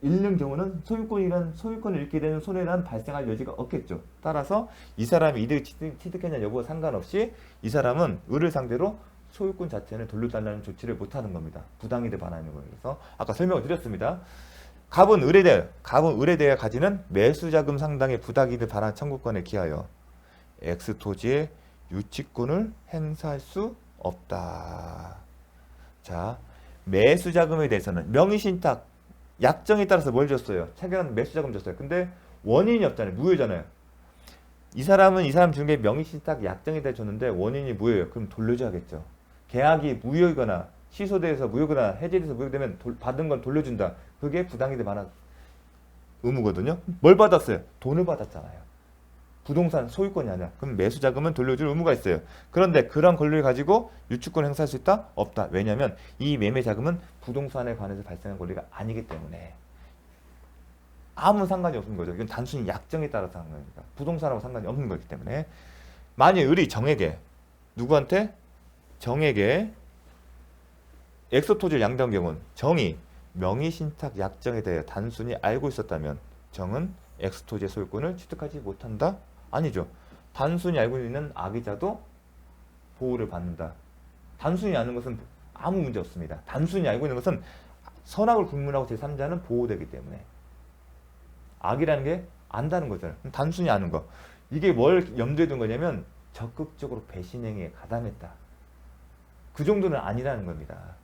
잃는 경우는 소유권을 잃게 되는 손해란 발생할 여지가 없겠죠. 따라서 이 사람이 이득 취득했냐 여부와 상관없이 이 사람은 을을 상대로 소유권 자체는 돌려달라는 조치를 못하는 겁니다. 부당이득 반환하는 거예요. 그래서 아까 설명을 드렸습니다. 갑은 을에 대해 가지는 매수자금 상당의 부당이득 반환 청구권에 기하여 X토지의 유치권을 행사할 수 없다. 자, 매수자금에 대해서는 명의신탁 약정에 따라서 뭘 줬어요? 차견 매수자금 줬어요. 근데 원인이 없잖아요. 무효잖아요. 이 사람 중에 명의신탁 약정에 대해 줬는데 원인이 무효예요. 그럼 돌려줘야겠죠. 계약이 무효이거나 취소돼서 무효거나 해지돼서 무효되면 받은 건 돌려준다. 그게 부당이득 반환 의무거든요. 뭘 받았어요? 돈을 받았잖아요. 부동산 소유권이 아니야. 그럼 매수자금은 돌려줄 의무가 있어요. 그런데 그런 권리를 가지고 유치권을 행사할 수 있다? 없다. 왜냐하면 이 매매자금은 부동산에 관해서 발생한 권리가 아니기 때문에 아무 상관이 없는 거죠. 이건 단순히 약정에 따라서 하는 거니까. 부동산하고 상관이 없는 거기 때문에 만약 을이 정에게 누구한테? 정에게 엑소토지를 양도한 경우는 정이 명의신탁 약정에 대해 단순히 알고 있었다면 정은 엑스토지의 소유권을 취득하지 못한다? 아니죠. 단순히 알고 있는 악의자도 보호를 받는다. 단순히 아는 것은 아무 문제 없습니다. 단순히 알고 있는 것은 선악을 불문하고 제3자는 보호되기 때문에 악이라는 게 안다는 거잖아요. 단순히 아는 거. 이게 뭘 염두에 둔 거냐면 적극적으로 배신행위에 가담했다. 그 정도는 아니라는 겁니다.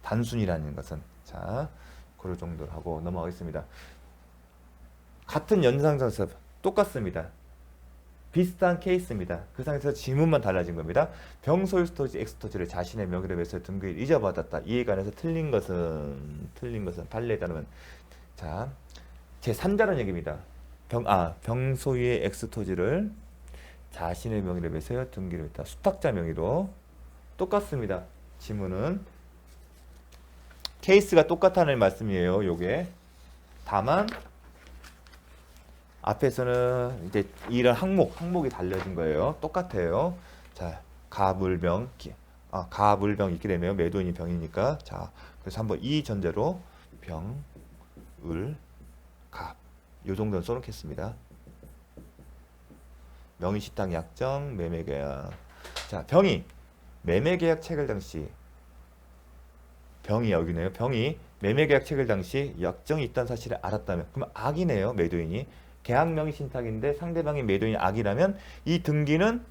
단순이라는 것은. 자, 그럴 정도로 하고 넘어가겠습니다. 같은 연장자서 똑같습니다. 비슷한 케이스입니다. 그 상태에서 지문만 달라진 겁니다. 병소유 토지 엑스토지를 자신의 명의로 매수해 등기를 잊어받았다. 이에 관해서 틀린 것은 판례에 따르면 자 제3자라는 얘기입니다. 병소유의 엑스토지를 자신의 명의로 매수해 등기를 했다. 수탁자 명의로 똑같습니다. 지문은 케이스가 똑같다는 말씀이에요. 요게 다만 앞에서는 이제 이런 항목이 달려진 거예요. 똑같아요. 자, 가불병 있게 되면 매도인이 병이니까 자, 그래서 한번 이 전제로 병, 을, 갑. 요 정도는 써놓겠습니다. 명의신탁 약정, 매매계약. 자, 병이 매매계약 체결 당시 병이 여기네요. 병이 매매계약 체결 당시 약정이 있다는 사실을 알았다면 그러면 악이네요. 매도인이. 계약 명의 신탁인데 상대방이 매도인이 악이라면 이 등기는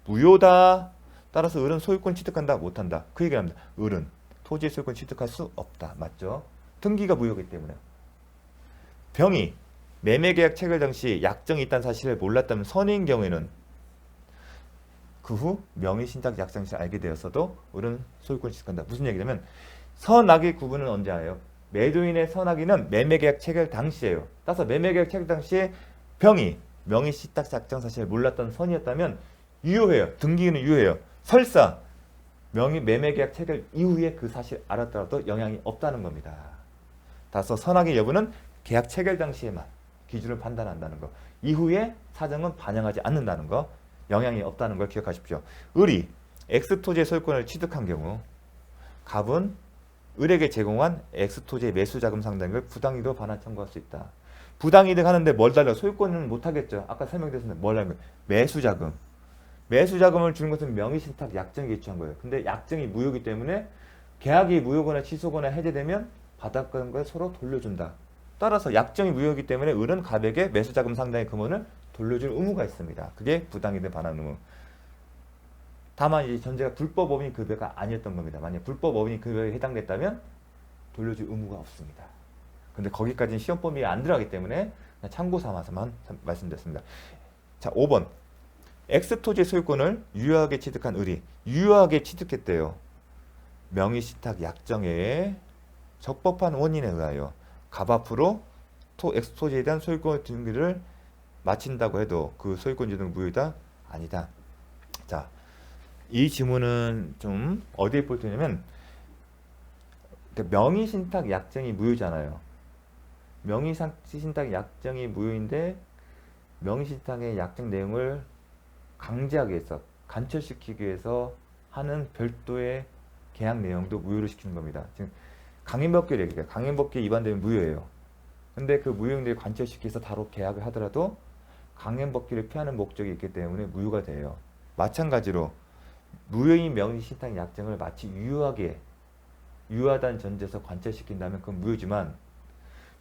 무효다. 따라서 을은 소유권 취득한다? 못한다. 그 얘기를 합니다. 을은 토지의 소유권 취득할 수 없다. 맞죠? 등기가 무효이기 때문에. 병이 매매계약 체결 당시 약정이 있다는 사실을 몰랐다면 선인 경우에는 그 후 명의신탁 약정을 알게 되었어도 을은 소유권 취득한다. 무슨 얘기냐면 선악의 구분은 언제 해요? 매도인의 선악의는 매매계약 체결 당시예요. 따라서 매매계약 체결 당시에 병이 명의신탁 약정 사실을 몰랐던 선이었다면 유효해요. 등기는 유효해요. 설사 매매계약 체결 이후에 그 사실 알았더라도 영향이 없다는 겁니다. 따라서 선악의 여부는 계약 체결 당시에만 기준을 판단한다는 거. 이후에 사정은 반영하지 않는다는 거. 영향이 없다는 걸 기억하십시오. 을이 X토지의 소유권을 취득한 경우 갑은 을에게 제공한 X토지의 매수자금 상당액을 부당이득 반환 청구할 수 있다. 부당이득 하는데 뭘 달라? 소유권은 못하겠죠. 아까 설명드렸는데 뭘 달라는 거예요? 매수자금. 매수자금을 주는 것은 명의신탁 약정에 기초한 거예요. 근데 약정이 무효이기 때문에 계약이 무효거나 취소거나 해제되면 받았던 걸 서로 돌려준다. 따라서 약정이 무효이기 때문에 을은 갑에게 매수자금 상당의 금원을 돌려줄 의무가 있습니다. 그게 부당이득 반환 의무. 다만 이 전제가 불법법인 급여가 아니었던 겁니다. 만약 불법법인 급여에 해당됐다면 돌려줄 의무가 없습니다. 근데 거기까지는 시험 범위에 안 들어가기 때문에 참고 삼아서만 말씀드렸습니다. 자, 5번. X토지의 소유권을 유효하게 취득한 을이 유효하게 취득했대요. 명의신탁 약정에 적법한 원인에 의하여 갑 앞으로 X토지에 대한 소유권 등기를 마친다고 해도 그 소유권 지등 무효다? 아니다. 자, 이 지문은 좀 어디에 볼트냐면 명의신탁 약정이 무효잖아요. 명의신탁 약정이 무효인데 명의신탁의 약정 내용을 강제하기 위해서 간철시키기 위해서 하는 별도의 계약 내용도 무효를 시키는 겁니다. 지금 강행법규를 얘기해요. 강행법규에 위반되면 무효예요. 근데 그 무효행위를 관철시켜서 바로 계약을 하더라도 강행법규를 피하는 목적이 있기 때문에 무효가 돼요. 마찬가지로 무효인 명의신탁 약정을 마치 유효하다는 전제에서 관철시킨다면 그건 무효지만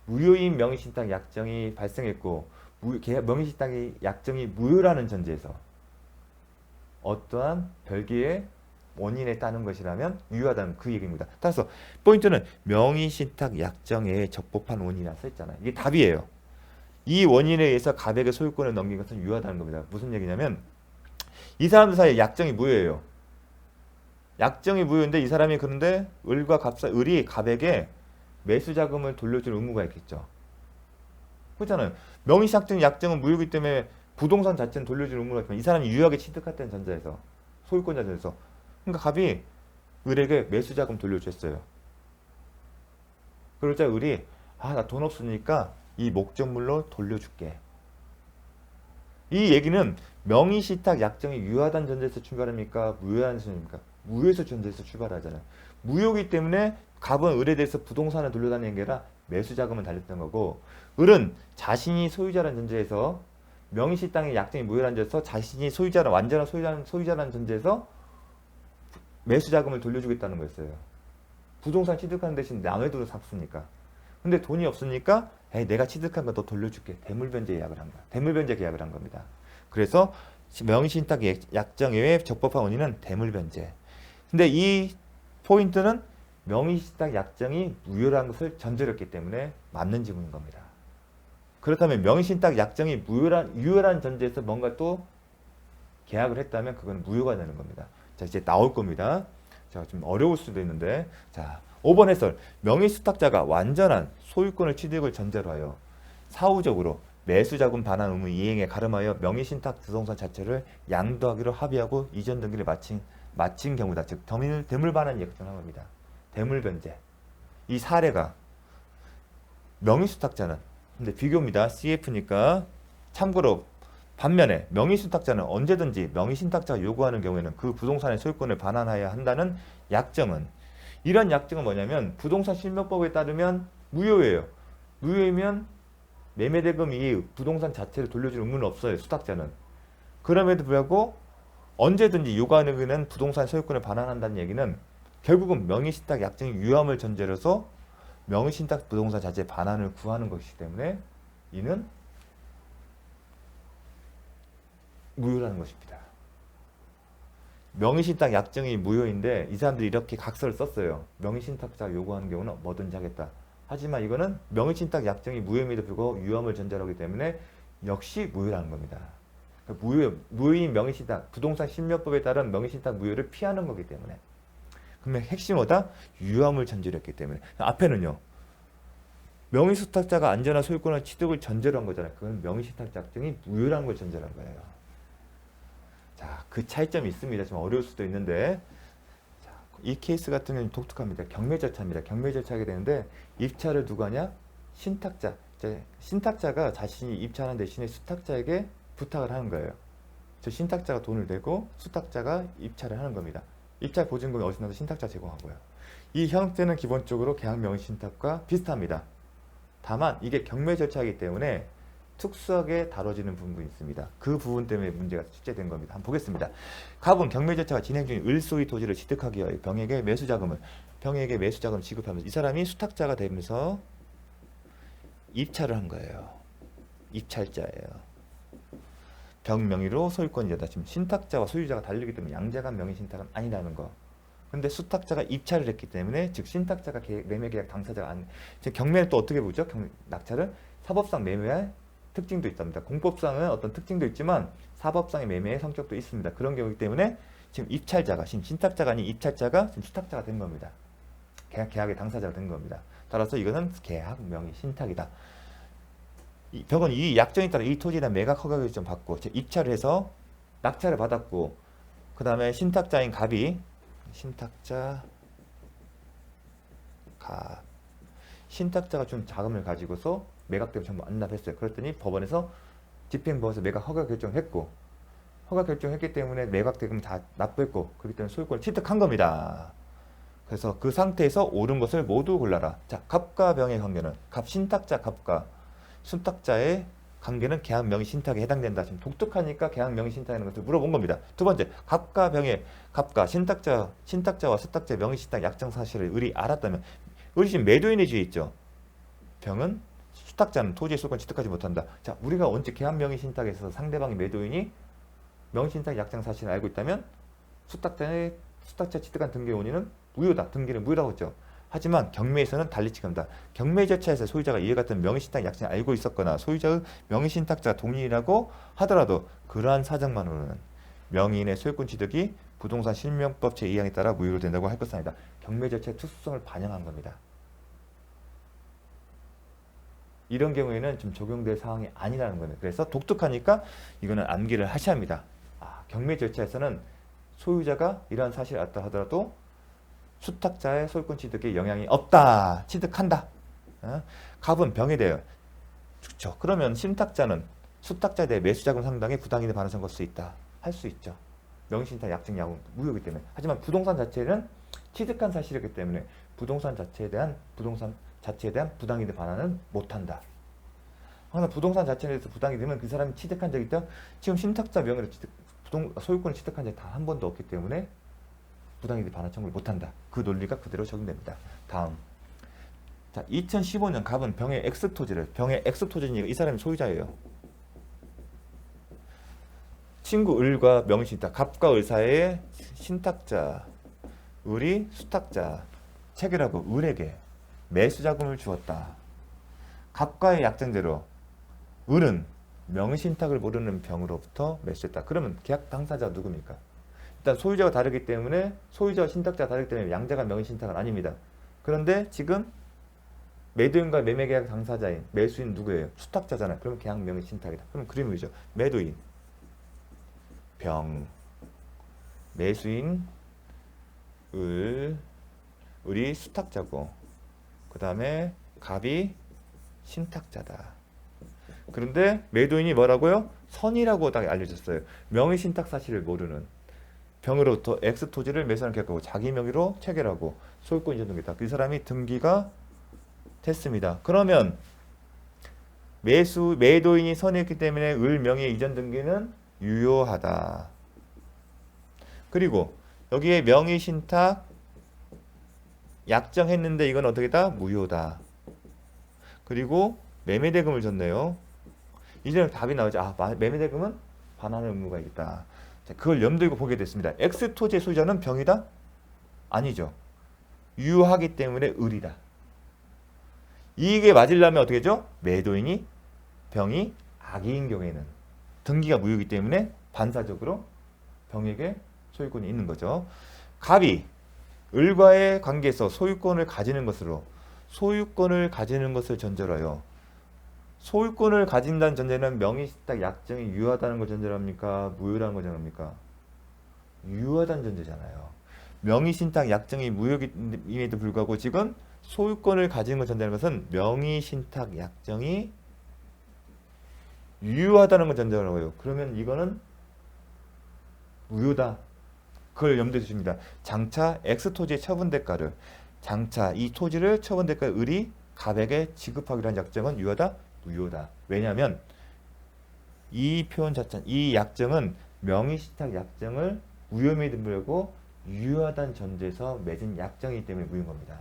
무효인 명의신탁 약정이 발생했고 명의신탁 약정이 무효라는 전제에서 어떠한 별개의 원인에 따른 것이라면 유효하다는 그 얘기입니다. 따라서 포인트는 명의신탁 약정에 적법한 원인이라 써있잖아요. 이게 답이에요. 이 원인에 의해서 갑에게 소유권을 넘긴 것은 유효하다는 겁니다. 무슨 얘기냐면 이 사람들 사이에 약정이 무효예요. 약정이 무효인데 이 사람이 그런데 을이 갑에게 매수자금을 돌려줄 의무가 있겠죠. 그렇잖아요. 명의신탁 약정은 무효이기 때문에 부동산 자체는 돌려줄 의무가 있지만 이 사람이 유효하게 취득했다는 전제에서 소유권자 전제에서 그러니까 갑이 을에게 매수자금 돌려줬어요. 그러자 을이 나 돈 없으니까 이 목적물로 돌려줄게. 이 얘기는 명의신탁 약정이 유효하다는 전제에서 출발합니까? 무효한 전제입니까? 무효에서 전제에서 출발하잖아요. 무효이기 때문에 갑은 을에 대해서 부동산을 돌려다니는 게 아니라 매수자금을 달렸던 거고 을은 자신이 소유자라는 전제에서 명의신탁의 약정이 무효라는 전제에서 자신이 완전한 소유자라는 전제에서 매수자금을 돌려주겠다는 거였어요. 부동산 취득하는 대신 남의 돈을 샀으니까. 근데 돈이 없으니까 내가 취득한 거 너 돌려줄게. 대물변제 계약을 한 거야. 대물변제 계약을 한 겁니다. 그래서 명의신탁 약정 외에 적법한 원인은 대물변제. 근데 이 포인트는 명의신탁 약정이 무효라는 것을 전제했기 때문에 맞는 지문인 겁니다. 그렇다면 명의신탁 약정이 유효란 전제에서 뭔가 또 계약을 했다면 그건 무효가 되는 겁니다. 자, 이제 나올 겁니다. 자, 좀 어려울 수도 있는데, 자, 5번 해설. 명의수탁자가 완전한 소유권을 취득을 전제로 하여 사후적으로 매수자금 반환 의무 이행에 가름하여 명의신탁 부동산 자체를 양도하기로 합의하고 이전 등기를 마친 경우다. 즉 대물 반환이 역정한 겁니다. 대물 변제. 이 사례가 명의수탁자는, 근데 비교입니다. CF니까 참고로 반면에 명의신탁자는 언제든지 명의신탁자가 요구하는 경우에는 그 부동산의 소유권을 반환해야 한다는 약정은, 이런 약정은 뭐냐면 부동산 실명법에 따르면 무효예요. 무효이면 매매대금 이후 부동산 자체를 돌려줄 의무는 없어요. 수탁자는. 그럼에도 불구하고 언제든지 요구하는 경우에는 부동산 소유권을 반환한다는 얘기는 결국은 명의신탁 약정이 유효함을 전제로 해서 명의신탁 부동산 자체의 반환을 구하는 것이기 때문에 이는 무효라는 것입니다. 명의신탁 약정이 무효인데 이 사람들이 이렇게 각서를 썼어요. 명의신탁자가 요구하는 경우는 뭐든지 하겠다. 하지만 이거는 명의신탁 약정이 무효임에도 불구하고 유효함을 전제로 하기 때문에 역시 무효라는 겁니다. 무효인 명의신탁, 부동산 실명법에 따른 명의신탁 무효를 피하는 거기 때문에. 그러면 핵심은 뭐다? 유효함을 전제로 했기 때문에. 앞에는요. 명의수탁자가 안전한 소유권을 취득을 전제로 한 거잖아요. 그건 명의신탁 약정이 무효라는 걸 전제로 한 거예요. 자, 그 차이점이 있습니다. 좀 어려울 수도 있는데, 자, 이 케이스 같은 경우는 독특합니다. 경매 절차입니다. 경매 절차하게 되는데 입찰을 누가 하냐? 신탁자. 신탁자가 자신이 입찰하는 대신에 수탁자에게 부탁을 하는 거예요. 저 신탁자가 돈을 내고 수탁자가 입찰을 하는 겁니다. 입찰 보증금이 어디서 나서 신탁자 제공하고요. 이 형태는 기본적으로 계약 명의신탁과 비슷합니다. 다만 이게 경매 절차이기 때문에 특수하게 다뤄지는 부분이 있습니다. 그 부분 때문에 문제가 출제된 겁니다. 한번 보겠습니다. 갑은 경매 절차가 진행 중인 을소의 토지를 취득하기 위하여 병에게 매수자금을 지급하면서 이 사람이 수탁자가 되면서 입찰을 한 거예요. 입찰자예요. 병 명의로 소유권이다. 지금 신탁자와 소유자가 다르기 때문에 양자간 명의신탁은 아니라는 거. 근데 수탁자가 입찰을 했기 때문에, 즉 신탁자가 매매계약 당사자가 아닌, 경매는 또 어떻게 보죠? 낙찰은 사법상 매매할 특징도 있답니다. 공법상은 어떤 특징도 있지만 사법상의 매매의 성격도 있습니다. 그런 경우이기 때문에 지금 입찰자가, 지금 신탁자가 아닌 입찰자가 지금 수탁자가 된 겁니다. 계약의 당사자가 된 겁니다. 따라서 이거는 계약 명의 신탁이다. 병은 이 약정에 따라 이 토지에 대한 매각 허가 결정 받고 입찰을 해서 낙찰을 받았고, 그 다음에 신탁자인 갑이 신탁자가 준 자금을 가지고서 매각대금 전부 안납했어요. 그랬더니 법원에서 집행부에서 매각 허가 결정했고, 허가 결정했기 때문에 매각대금 다 납부했고, 그렇기 때문에 소유권을 취득한 겁니다. 그래서 그 상태에서 옳은 것을 모두 골라라. 자, 갑과 병의 관계는, 신탁자 갑과 수탁자의 관계는 계약 명의 신탁에 해당된다. 지금 독특하니까 계약 명의 신탁이라는 것을 물어본 겁니다. 두 번째, 갑과 신탁자와 수탁자의 명의 신탁 약정 사실을 을이 알았다면, 을이 지금 매도인의 지위에 있죠. 병은, 수탁자는 토지의 소유권 취득하지 못한다. 자, 우리가 언제 계약 명의 신탁에 있어서 상대방의 매도인이 명의 신탁 약정 사실을 알고 있다면 수탁자 취득한 등기 원인은 무효다. 등기는 무효라고 했죠. 하지만 경매에서는 달리 취급한다. 경매 절차에서 소유자가 이와 같은 명의신탁 약정을 알고 있었거나 소유자의 명의신탁자가 동일이라고 하더라도 그러한 사정만으로는 명의인의 소유권 취득이 부동산 실명법 제2항에 따라 무효로 된다고 할 것은 아니다. 경매 절차의 특수성을 반영한 겁니다. 이런 경우에는 좀 적용될 사항이 아니라는 거예요. 그래서 독특하니까 이거는 암기를 하셔야 합니다. 경매 절차에서는 소유자가 이러한 사실을 알았다 하더라도 수탁자의 소유권 취득에 영향이 없다. 취득한다. 갑은 병에 대해. 그렇죠. 그러면 신탁자는 수탁자에 대해 매수자금 상당의 부당이익을 반환을 걸 수 있다. 할 수 있죠. 명의신탁 약정 약은 무효이기 때문에. 하지만 부동산 자체는 취득한 사실이기 때문에 부동산 자체에 대한 부당이익을 반환은 못한다. 하나 부동산 자체에 대해서 부당이 되면 그 사람이 취득한 적이 있다. 지금 신탁자 명의로 소유권을 취득한 적이 단 한 번도 없기 때문에 부당이익 반환 청구를 못한다. 그 논리가 그대로 적용됩니다. 다음. 자, 2015년 갑은 병의 X토지는 이 사람이 소유자예요. 친구 을과 명의신탁, 갑과 을 사이의 신탁자, 을이 수탁자. 체결하고 을에게 매수자금을 주었다. 갑과의 약정대로 을은 명의신탁을 모르는 병으로부터 매수했다. 그러면 계약 당사자 누굽니까? 일단 소유자가 다르기 때문에 소유자와 신탁자가 다르기 때문에 양자가 명의신탁은 아닙니다. 그런데 지금 매도인과 매매계약 당사자인 매수인 누구예요? 수탁자잖아요. 그러면 계약 명의신탁이다. 그럼 그림이죠. 매도인 병 매수인 을이 수탁자고 그 다음에 갑이 신탁자다. 그런데 매도인이 뭐라고요? 선이라고 딱 알려졌어요. 명의신탁 사실을 모르는 병으로부터 X 토지를 매수하는 계약하고 자기 명의로 체결하고 소유권 이전 등기다. 그 사람이 등기가 됐습니다. 그러면 매도인이 선이었기 때문에 을 명의 이전 등기는 유효하다. 그리고 여기에 명의신탁 약정했는데 이건 어떻게다? 무효다. 그리고 매매대금을 줬네요. 이제는 답이 나오죠. 아, 매매대금은 반환의 의무가 있다. 자, 그걸 염두에 보게 됐습니다. X 토지의 소유자는 병이다? 아니죠. 유효하기 때문에 을이다. 이게 맞으려면 어떻게 죠? 매도인이 병이 악의인 경우에는 등기가 무효이기 때문에 반사적으로 병에게 소유권이 있는 거죠. 갑이 을과의 관계에서 소유권을 가지는 것을 전제로 하여 소유권을 가진다는 전제는 명의신탁 약정이 유효하다는 걸 전제로 합니까? 무효라는 걸 전제로 합니까? 유효하다는 전제잖아요. 명의신탁 약정이 무효임에도 불구하고 지금 소유권을 가지는 걸 전제하는 것은 명의신탁 약정이 유효하다는 걸 전제로 하고요. 그러면 이거는 무효다. 그걸 염두에 두십니다. 장차 X 토지의 처분 대가를 장차 이 토지를 처분 대가 을이 갑에게 지급하기로 한 약정은 유효하다? 무효다. 왜냐하면 이 표현 자체, 이 약정은 명의신탁 약정을 무효임에도 불구하고 유효하다는 전제에서 맺은 약정이기 때문에 무효인 겁니다.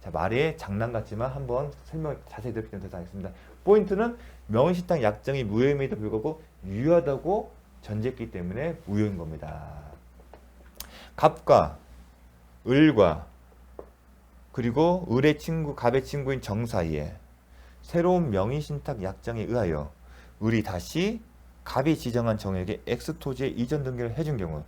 자, 말에 장난 같지만 한번 설명 자세히 드리도록 하겠습니다. 포인트는 명의신탁 약정이 무효임에도 불구하고 유효하다고 전제했기 때문에 무효인 겁니다. 갑과 을과 그리고 을의 친구, 갑의 친구인 정 사이에 새로운 명의신탁 약정에 의하여 을이 다시 갑이 지정한 정에게 X 토지의 이전 등기를 해준 경우,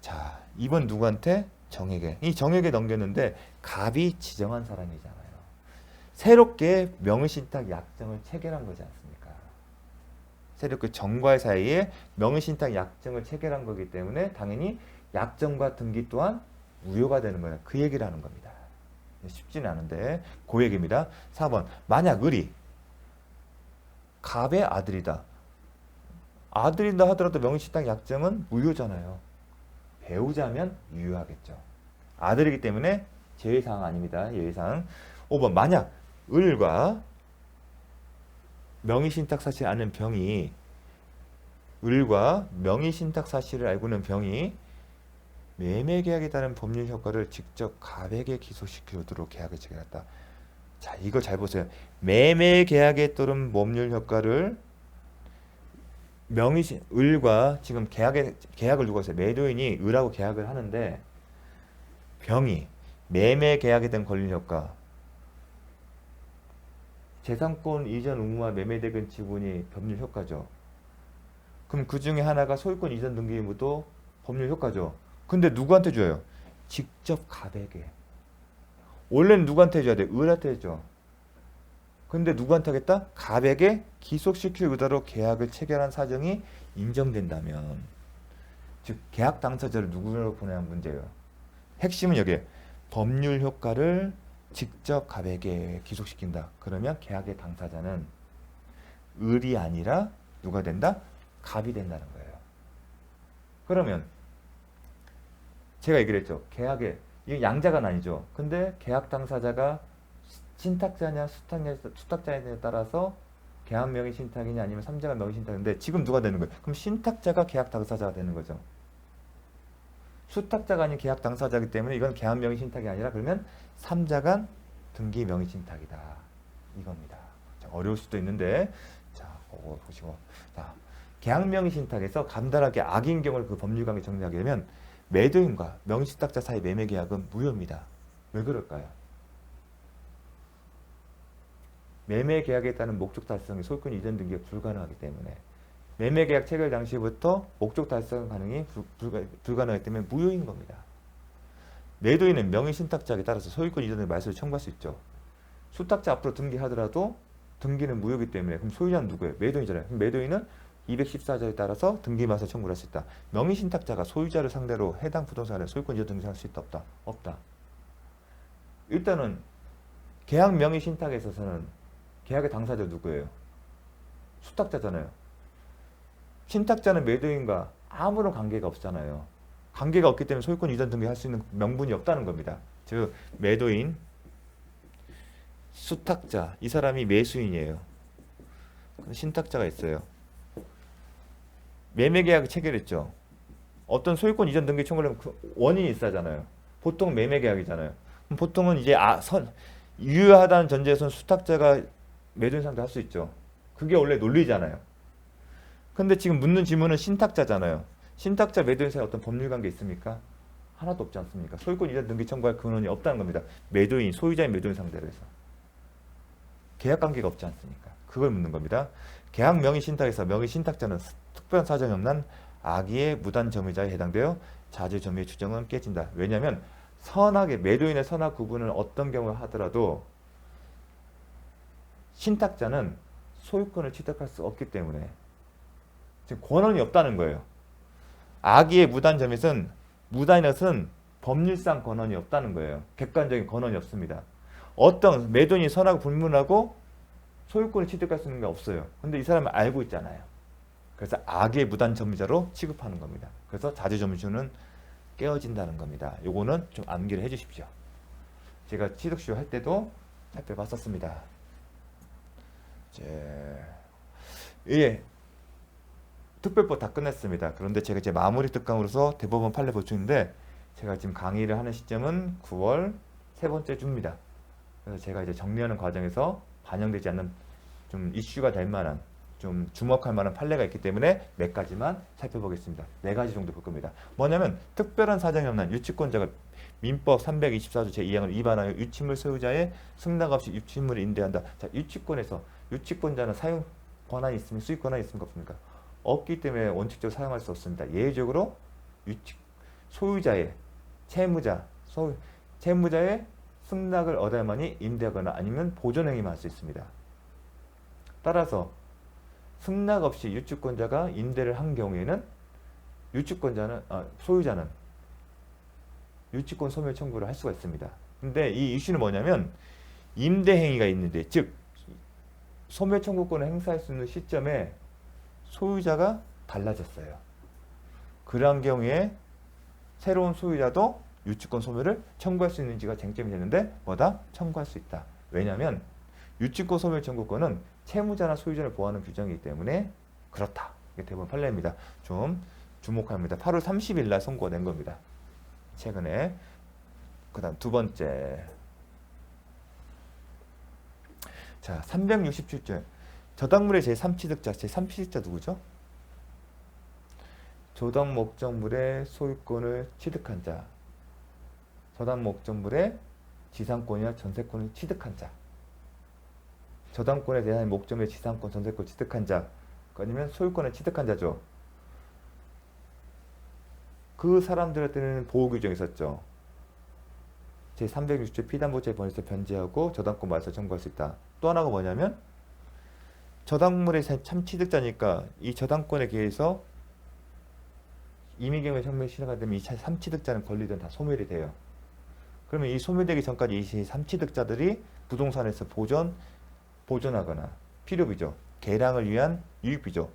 자, 이번 누구한테? 정에게. 이 정에게 넘겼는데 갑이 지정한 사람이잖아요. 새롭게 명의신탁 약정을 체결한 거지 않습니까? 새롭게 정과의 사이에 명의신탁 약정을 체결한 거기 때문에 당연히 약정과 등기 또한 무효가 되는 거예요. 그 얘기를 하는 겁니다. 쉽지는 않은데 그 얘기입니다. 4번 만약 을이 갑의 아들이다. 아들이다 하더라도 명의신탁 약정은 무효잖아요. 배우자면 유효하겠죠. 아들이기 때문에 제외사항 아닙니다. 예외사항. 5번 만약 을과 명의신탁 사실을 아는 병이 을과 명의신탁 사실을 알고 있는 병이 매매계약에 따른 법률 효과를 직접 갑에게 기소시키도록 계약을 체결했다. 자, 이거 잘 보세요. 매매계약에 따른 법률 효과를 을과 지금 계약을 두고 있어요. 매도인이 을하고 계약을 하는데 병이 매매계약에 대한 권리 효과, 재산권 이전 의무와 매매대금 지분이 법률 효과죠. 그럼 그 중에 하나가 소유권 이전 등기 의무도 법률 효과죠. 근데 누구한테 줘요? 직접 갑에게. 원래는 누구한테 줘야 돼? 을한테 해줘. 근데 누구한테 하겠다? 갑에게 기속시킬 의도로 계약을 체결한 사정이 인정된다면, 즉 계약 당사자를 누구로 보내는 문제예요. 핵심은 여기에 법률 효과를 직접 갑에게 기속시킨다. 그러면 계약의 당사자는 을이 아니라 누가 된다? 갑이 된다는 거예요. 그러면 제가 얘기를 했죠. 계약에 이게 양자가 아니죠. 근데 계약 당사자가 신탁자냐 수탁자냐에 따라서 계약 명의 신탁이냐 아니면 삼자가 명의 신탁인데 지금 누가 되는 거예요? 그럼 신탁자가 계약 당사자가 되는 거죠. 수탁자가 아닌 계약 당사자이기 때문에 이건 계약 명의 신탁이 아니라 그러면 삼자간 등기 명의 신탁이다. 이겁니다. 자, 어려울 수도 있는데 자, 그거 보시고 자, 계약 명의 신탁에서 간단하게 악인 경우를 그 법률 관계 정리하게 되면 매도인과 명의신탁자 사이 매매 계약은 무효입니다. 왜 그럴까요? 매매 계약에 따른 목적 달성이 소유권 이전 등기가 불가능하기 때문에 매매 계약 체결 당시부터 목적 달성 가능이 불가능하기 때문에 무효인 겁니다. 매도인은 명의 신탁자에 따라서 소유권 이전의 말소를 청구할 수 있죠. 수탁자 앞으로 등기하더라도 등기는 무효이기 때문에 그럼 소유자는 누구예요? 매도인이잖아요. 그럼 매도인은 214조에 따라서 등기 말소 청구를 할 수 있다. 명의 신탁자가 소유자를 상대로 해당 부동산에 소유권 이전 등기할 수 있다 없다? 없다. 일단은 계약 명의 신탁에 있어서는 계약의 당사자 누구예요? 수탁자잖아요. 신탁자는 매도인과 아무런 관계가 없잖아요. 관계가 없기 때문에 소유권 이전 등기할 수 있는 명분이 없다는 겁니다. 즉 매도인, 수탁자, 이 사람이 매수인이에요. 신탁자가 있어요. 매매 계약을 체결했죠. 어떤 소유권 이전 등기 청구를 하면 그 원인이 있어야잖아요. 보통 매매 계약이잖아요. 보통은 이제 유효하다는 전제에서는 수탁자가 매도인 상대 할 수 있죠. 그게 원래 논리잖아요. 근데 지금 묻는 질문은 신탁자잖아요. 신탁자 매도인 사이에 어떤 법률 관계 있습니까? 하나도 없지 않습니까? 소유권 이전 등기 청구할 근원이 없다는 겁니다. 매도인, 소유자인 매도인 상대로 해서. 계약 관계가 없지 않습니까? 그걸 묻는 겁니다. 계약 명의 신탁에서 명의 신탁자는 특별한 사정이 없는 악의의 무단 점유자에 해당되어 자주 점유의 추정은 깨진다. 왜냐하면 선악의 매도인의 선악 구분을 어떤 경우에 하더라도 신탁자는 소유권을 취득할 수 없기 때문에 지금 권한이 없다는 거예요. 악의의 무단 점유는 무단인 것은 법률상 권한이 없다는 거예요. 객관적인 권한이 없습니다. 어떤 매도인이 선악을 불문하고 소유권을 취득할 수 있는 게 없어요. 근데 이 사람은 알고 있잖아요. 그래서 악의 무단 점유자로 취급하는 겁니다. 그래서 자주 점유주는 깨어진다는 겁니다. 요거는 좀 암기를 해 주십시오. 제가 취득시효 할 때도 살펴봤었습니다. 예, 특별법 다 끝냈습니다. 그런데 제가 이제 마무리 특강으로서 대법원 판례 보충인데 제가 지금 강의를 하는 시점은 9월 세 번째 주입니다. 그래서 제가 이제 정리하는 과정에서 반영되지 않는 좀 이슈가 될 만한 좀 주목할 만한 판례가 있기 때문에 몇 가지만 살펴보겠습니다. 네 가지 정도 볼 겁니다. 뭐냐면 특별한 사정이 없는 유치권자가 민법 324조 제2항을 위반하여 유치물 소유자의 승낙 없이 유치물을 임대한다. 자, 유치권에서 유치권자는 사용 권한이 있으면 수익 권한이 있습니까 없습니까? 없기 때문에 원칙적으로 사용할 수 없습니다. 예외적으로 소유자의 채무자의 승낙을 얻어야만이 임대하거나 아니면 보존행위만 할 수 있습니다. 따라서 승낙 없이 유치권자가 임대를 한 경우에는 소유자는 유치권 소멸 청구를 할 수가 있습니다. 근데 이 이슈는 뭐냐면 임대행위가 있는데 즉 소멸 청구권을 행사할 수 있는 시점에 소유자가 달라졌어요. 그러한 경우에 새로운 소유자도 유치권 소멸을 청구할 수 있는지가 쟁점이 되는데 뭐다? 청구할 수 있다. 왜냐하면 유치권 소멸 청구권은 채무자나 소유자를 보호하는 규정이기 때문에 그렇다. 이게 대법원 판례입니다. 좀 주목합니다. 8월 30일 날 선고된 겁니다. 최근에. 그 다음 두 번째. 자, 367조. 저당물의 제3취득자. 제3취득자 누구죠? 저당 목적물의 소유권을 취득한 자. 저당 목적물의 지상권이나 전세권을 취득한 자. 저당권에 대한 목적물의 지상권, 전세권 취득한 자. 아니면 소유권을 취득한 자죠. 그 사람들한테는 보호 규정이 있었죠. 제360조 피담보죄 번에서 변제하고 저당권 말소 청구할 수 있다. 또 하나가 뭐냐면 저당물의 참취득자니까 이 저당권에 대해서 임의경매 청구에 실화가 되면 이 3취득자는 권리들은 다 소멸이 돼요. 그러면 이 소멸되기 전까지 이 3취득자들이 부동산에서 보존하거나 필요비죠. 개량을 위한 유익비죠.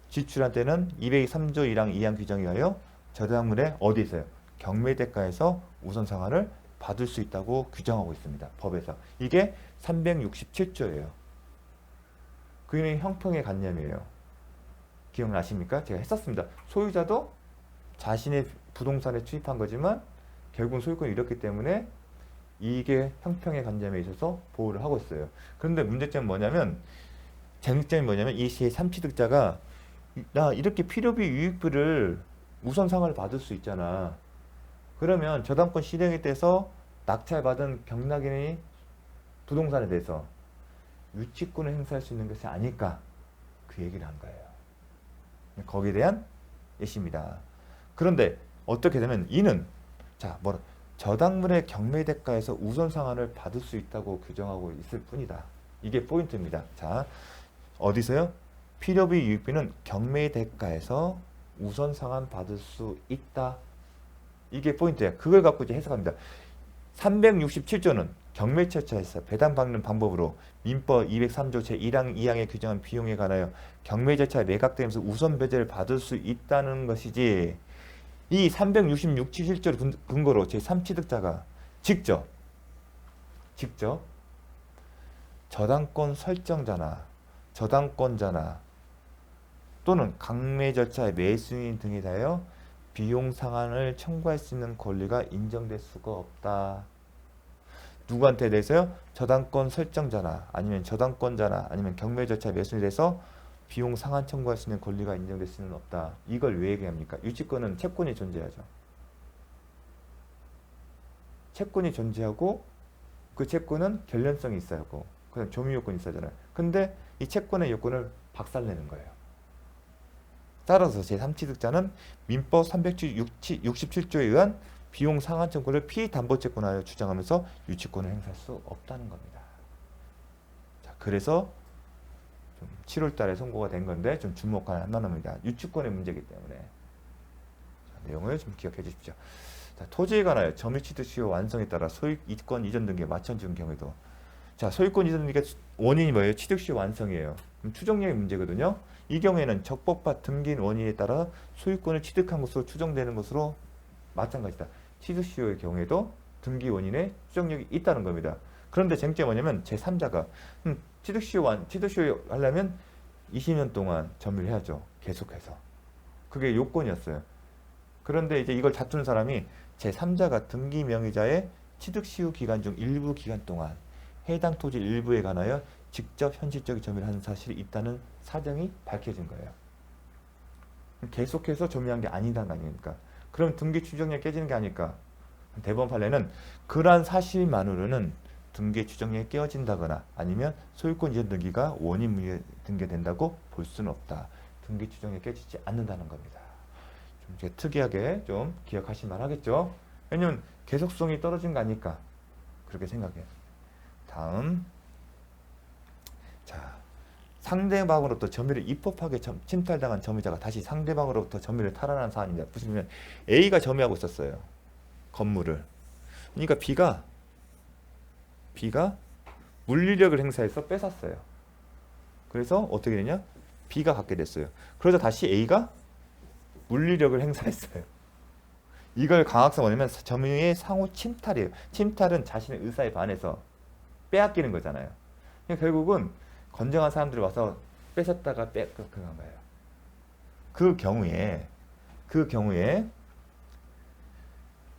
지출한 때는 203조 1항 2항 규정에 의하여 저당물에 어디 있어요? 경매대가에서 우선 상환을 받을 수 있다고 규정하고 있습니다. 법에서. 이게 367조예요. 그게 형평의 관념이에요. 기억나십니까? 제가 했었습니다. 소유자도 자신의 부동산에 투입한 거지만 결국은 소유권을 잃었기 때문에 이게 형평의 관점에 있어서 보호를 하고 있어요. 그런데 문제점은 뭐냐면 쟁점이 뭐냐면 이 시의 3취득자가 나 이렇게 필요비 유익비를 우선 상환을 받을 수 있잖아. 그러면 저당권 실행에 대해서 낙찰받은 경락인이 부동산에 대해서 유치권을 행사할 수 있는 것이 아닐까 그 얘기를 한 거예요. 거기에 대한 예시입니다. 그런데 어떻게 되면 이는 저당물의 경매 대가에서 우선 상환을 받을 수 있다고 규정하고 있을 뿐이다. 이게 포인트입니다. 자, 어디서요? 필요비 유익비는 경매 대가에서 우선 상환 받을 수 있다. 이게 포인트예요. 그걸 갖고 이제 해석합니다. 367조는 경매절차에서 배당받는 방법으로 민법 203조 제1항 2항에 규정한 비용에 관하여 경매절차에 매각되면서 우선 배제를 받을 수 있다는 것이지, 이 366, 77조를 근거로 제3취득자가 직접 저당권 설정자나 저당권자나 또는 강매 절차의 매수인 등에 대하여 비용 상환을 청구할 수 있는 권리가 인정될 수가 없다. 누구한테 대해서요? 저당권 설정자나 아니면 저당권자나 아니면 경매 절차 매수인에 대해서 비용 상환 청구할 수 있는 권리가 인정될 수는 없다. 이걸 왜 얘기합니까? 유치권은 채권이 존재하죠. 채권이 존재하고 그 채권은 결련성이 있어야 하고 그다음 점유 요건이 있어야잖아요. 근데 이 채권의 요건을 박살내는 거예요. 따라서 제3취득자는 민법 367조에 의한 비용 상환 청구를 피담보채권하여 주장하면서 유치권을 행사할 수 없다는 겁니다. 자, 그래서 좀 7월 달에 선고가 된 건데 좀 주목할 만합니다. 유치권의 문제이기 때문에. 자, 내용을 좀 기억해 주십시오. 자, 토지에 관하여 점유취득 시효 완성에 따라 소유권 이전 등기에 맞춰준 경우에도, 자, 소유권 이전 등기가 원인이 뭐예요? 취득 시효 완성이에요. 그럼 추정력의 문제거든요. 이 경우에는 적법화 등기인 원인에 따라 소유권을 취득한 것으로 추정되는 것으로 마찬가지다. 취득 시효의 경우에도 등기 원인에 추정력이 있다는 겁니다. 그런데 쟁점이 뭐냐면 제3자가 취득 시효 하려면 20년 동안 점유를 해야죠. 계속해서. 그게 요건이었어요. 그런데 이제 이걸 다투는 사람이 제3자가 등기 명의자의 취득 시효 기간 중 일부 기간 동안 해당 토지 일부에 관하여 직접 현실적인 점유를 하는 사실이 있다는 사정이 밝혀진 거예요. 계속해서 점유한 게 아니다는 거 아닙니까? 그럼 등기 추정력이 깨지는 게 아닐까? 대법원 판례는 그러한 사실만으로는 등기 추정력이 깨어진다거나 아니면 소유권 이전 등기가 원인 무효 등기된다고 볼 수는 없다. 등기 추정력이 깨지지 않는다는 겁니다. 좀 이제 특이하게 좀 기억하실 만하겠죠? 왜냐면 계속성이 떨어진 거 아닐까? 그렇게 생각해요. 다음, 자, 상대방으로부터 점유를 입법하게 침탈당한 점유자가 다시 상대방으로부터 점유를 탈환한 사안입니다. 무슨 A가 점유하고 있었어요. 건물을. 그러니까 B가 물리력을 행사해서 뺏었어요. 그래서 어떻게 되냐? B가 갖게 됐어요. 그래서 다시 A가 물리력을 행사했어요. 이걸 강학상 뭐냐면 점유의 상호 침탈이에요. 침탈은 자신의 의사에 반해서 빼앗기는 거잖아요. 그러니까 결국은 건정한 사람들이 와서 뺏었다가 그런 거예요. 그 경우에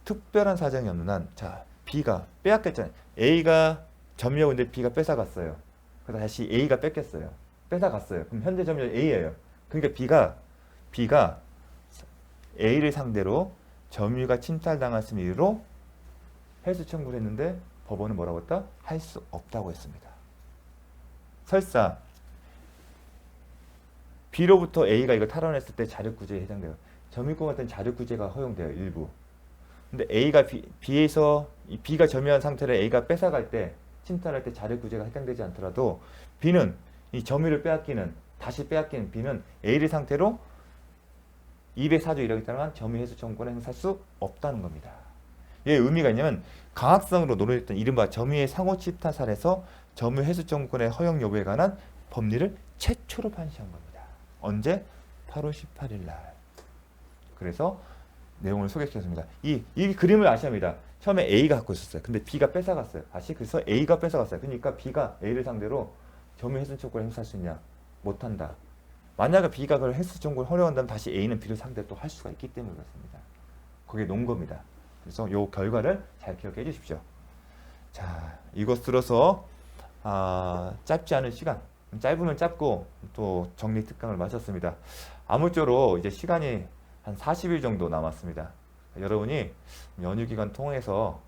특별한 사정이 없는 한, 자, B가 빼앗겼잖아요. A가 점유하고 있는데 B가 뺏어갔어요. 그래서 다시 A가 뺏겼어요. 뺏어갔어요. 그럼 현재 점유자 A예요. 그러니까 B가 A를 상대로 점유가 침탈당했음을 이유로 해수 청구를 했는데 법원은 뭐라고 했다? 할 수 없다고 했습니다. 설사 B로부터 A가 이걸 탈환했을 때 자력구제에 해당돼요. 점유권 같은 자력구제가 허용돼요. 일부. 근데 A가 B가 점유한 상태를 A가 뺏어갈 때, 침탈할 때 자력구제가 해당되지 않더라도 B는 이 점유를 다시 빼앗기는 B는 A를 상태로 204조 1항에 따른 점유해수 청구권을 행사할 수 없다는 겁니다. 이게 의미가 있냐면 강학성으로 논의했던 이른바 점유의 상호 침탈 사례에서 점유해수 청구권의 허용 여부에 관한 법리를 최초로 판시한 겁니다. 언제? 8월 18일 날. 그래서 내용을 소개시켰습니다. 이 그림을 아셔야 합니다. 처음에 A가 갖고 있었어요. 근데 B가 뺏어갔어요. 다시 그래서 A가 뺏어갔어요. 그러니까 B가 A를 상대로 점유해수 청구권을 행사할 수 있냐? 못한다. 만약에 B가 그걸 해수 청구를 허용한다면 다시 A는 B를 상대로 또 할 수가 있기 때문에 그렇습니다. 그게 논 겁니다. 그래서 이 결과를 잘 기억해 주십시오. 자, 이것으로서 짧지 않은 시간, 짧으면 짧고 또 정리 특강을 마쳤습니다. 아무쪼록 이제 시간이 한 40일 정도 남았습니다. 여러분이 연휴 기간 통해서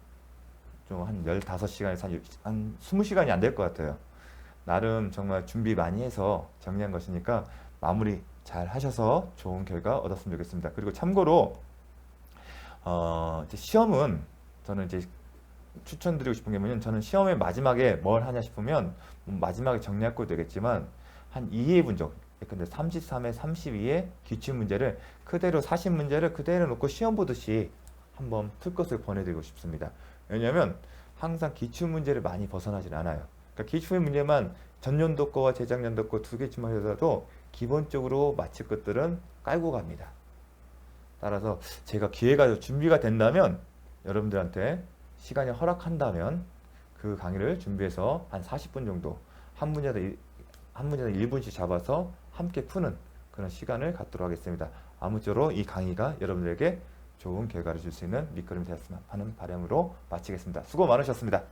좀 좀 한 15시간에서 한 20시간이 안 될 것 같아요. 나름 정말 준비 많이 해서 정리한 것이니까 마무리 잘 하셔서 좋은 결과 얻었으면 좋겠습니다. 그리고 참고로 이제 시험은 저는 이제 추천드리고 싶은 게 뭐냐면, 저는 시험의 마지막에 뭘 하냐 싶으면 마지막에 정리할 것도 되겠지만 한 2회 분석, 근데 33회, 32회 기출 문제를 그대로 40문제를 그대로 놓고 시험 보듯이 한번 풀 것을 권해드리고 싶습니다. 왜냐하면 항상 기출 문제를 많이 벗어나질 않아요. 그러니까 기출 문제만 전년도 거와 재작년도 거 두 개쯤만 하더라도 기본적으로 맞힐 것들은 깔고 갑니다. 따라서 제가 기회가 준비가 된다면, 여러분들한테 시간이 허락한다면 그 강의를 준비해서 한 40분 정도 한 문제당 1분씩 잡아서 함께 푸는 그런 시간을 갖도록 하겠습니다. 아무쪼록 이 강의가 여러분들에게 좋은 결과를 줄 수 있는 밑거름이 되었으면 하는 바람으로 마치겠습니다. 수고 많으셨습니다.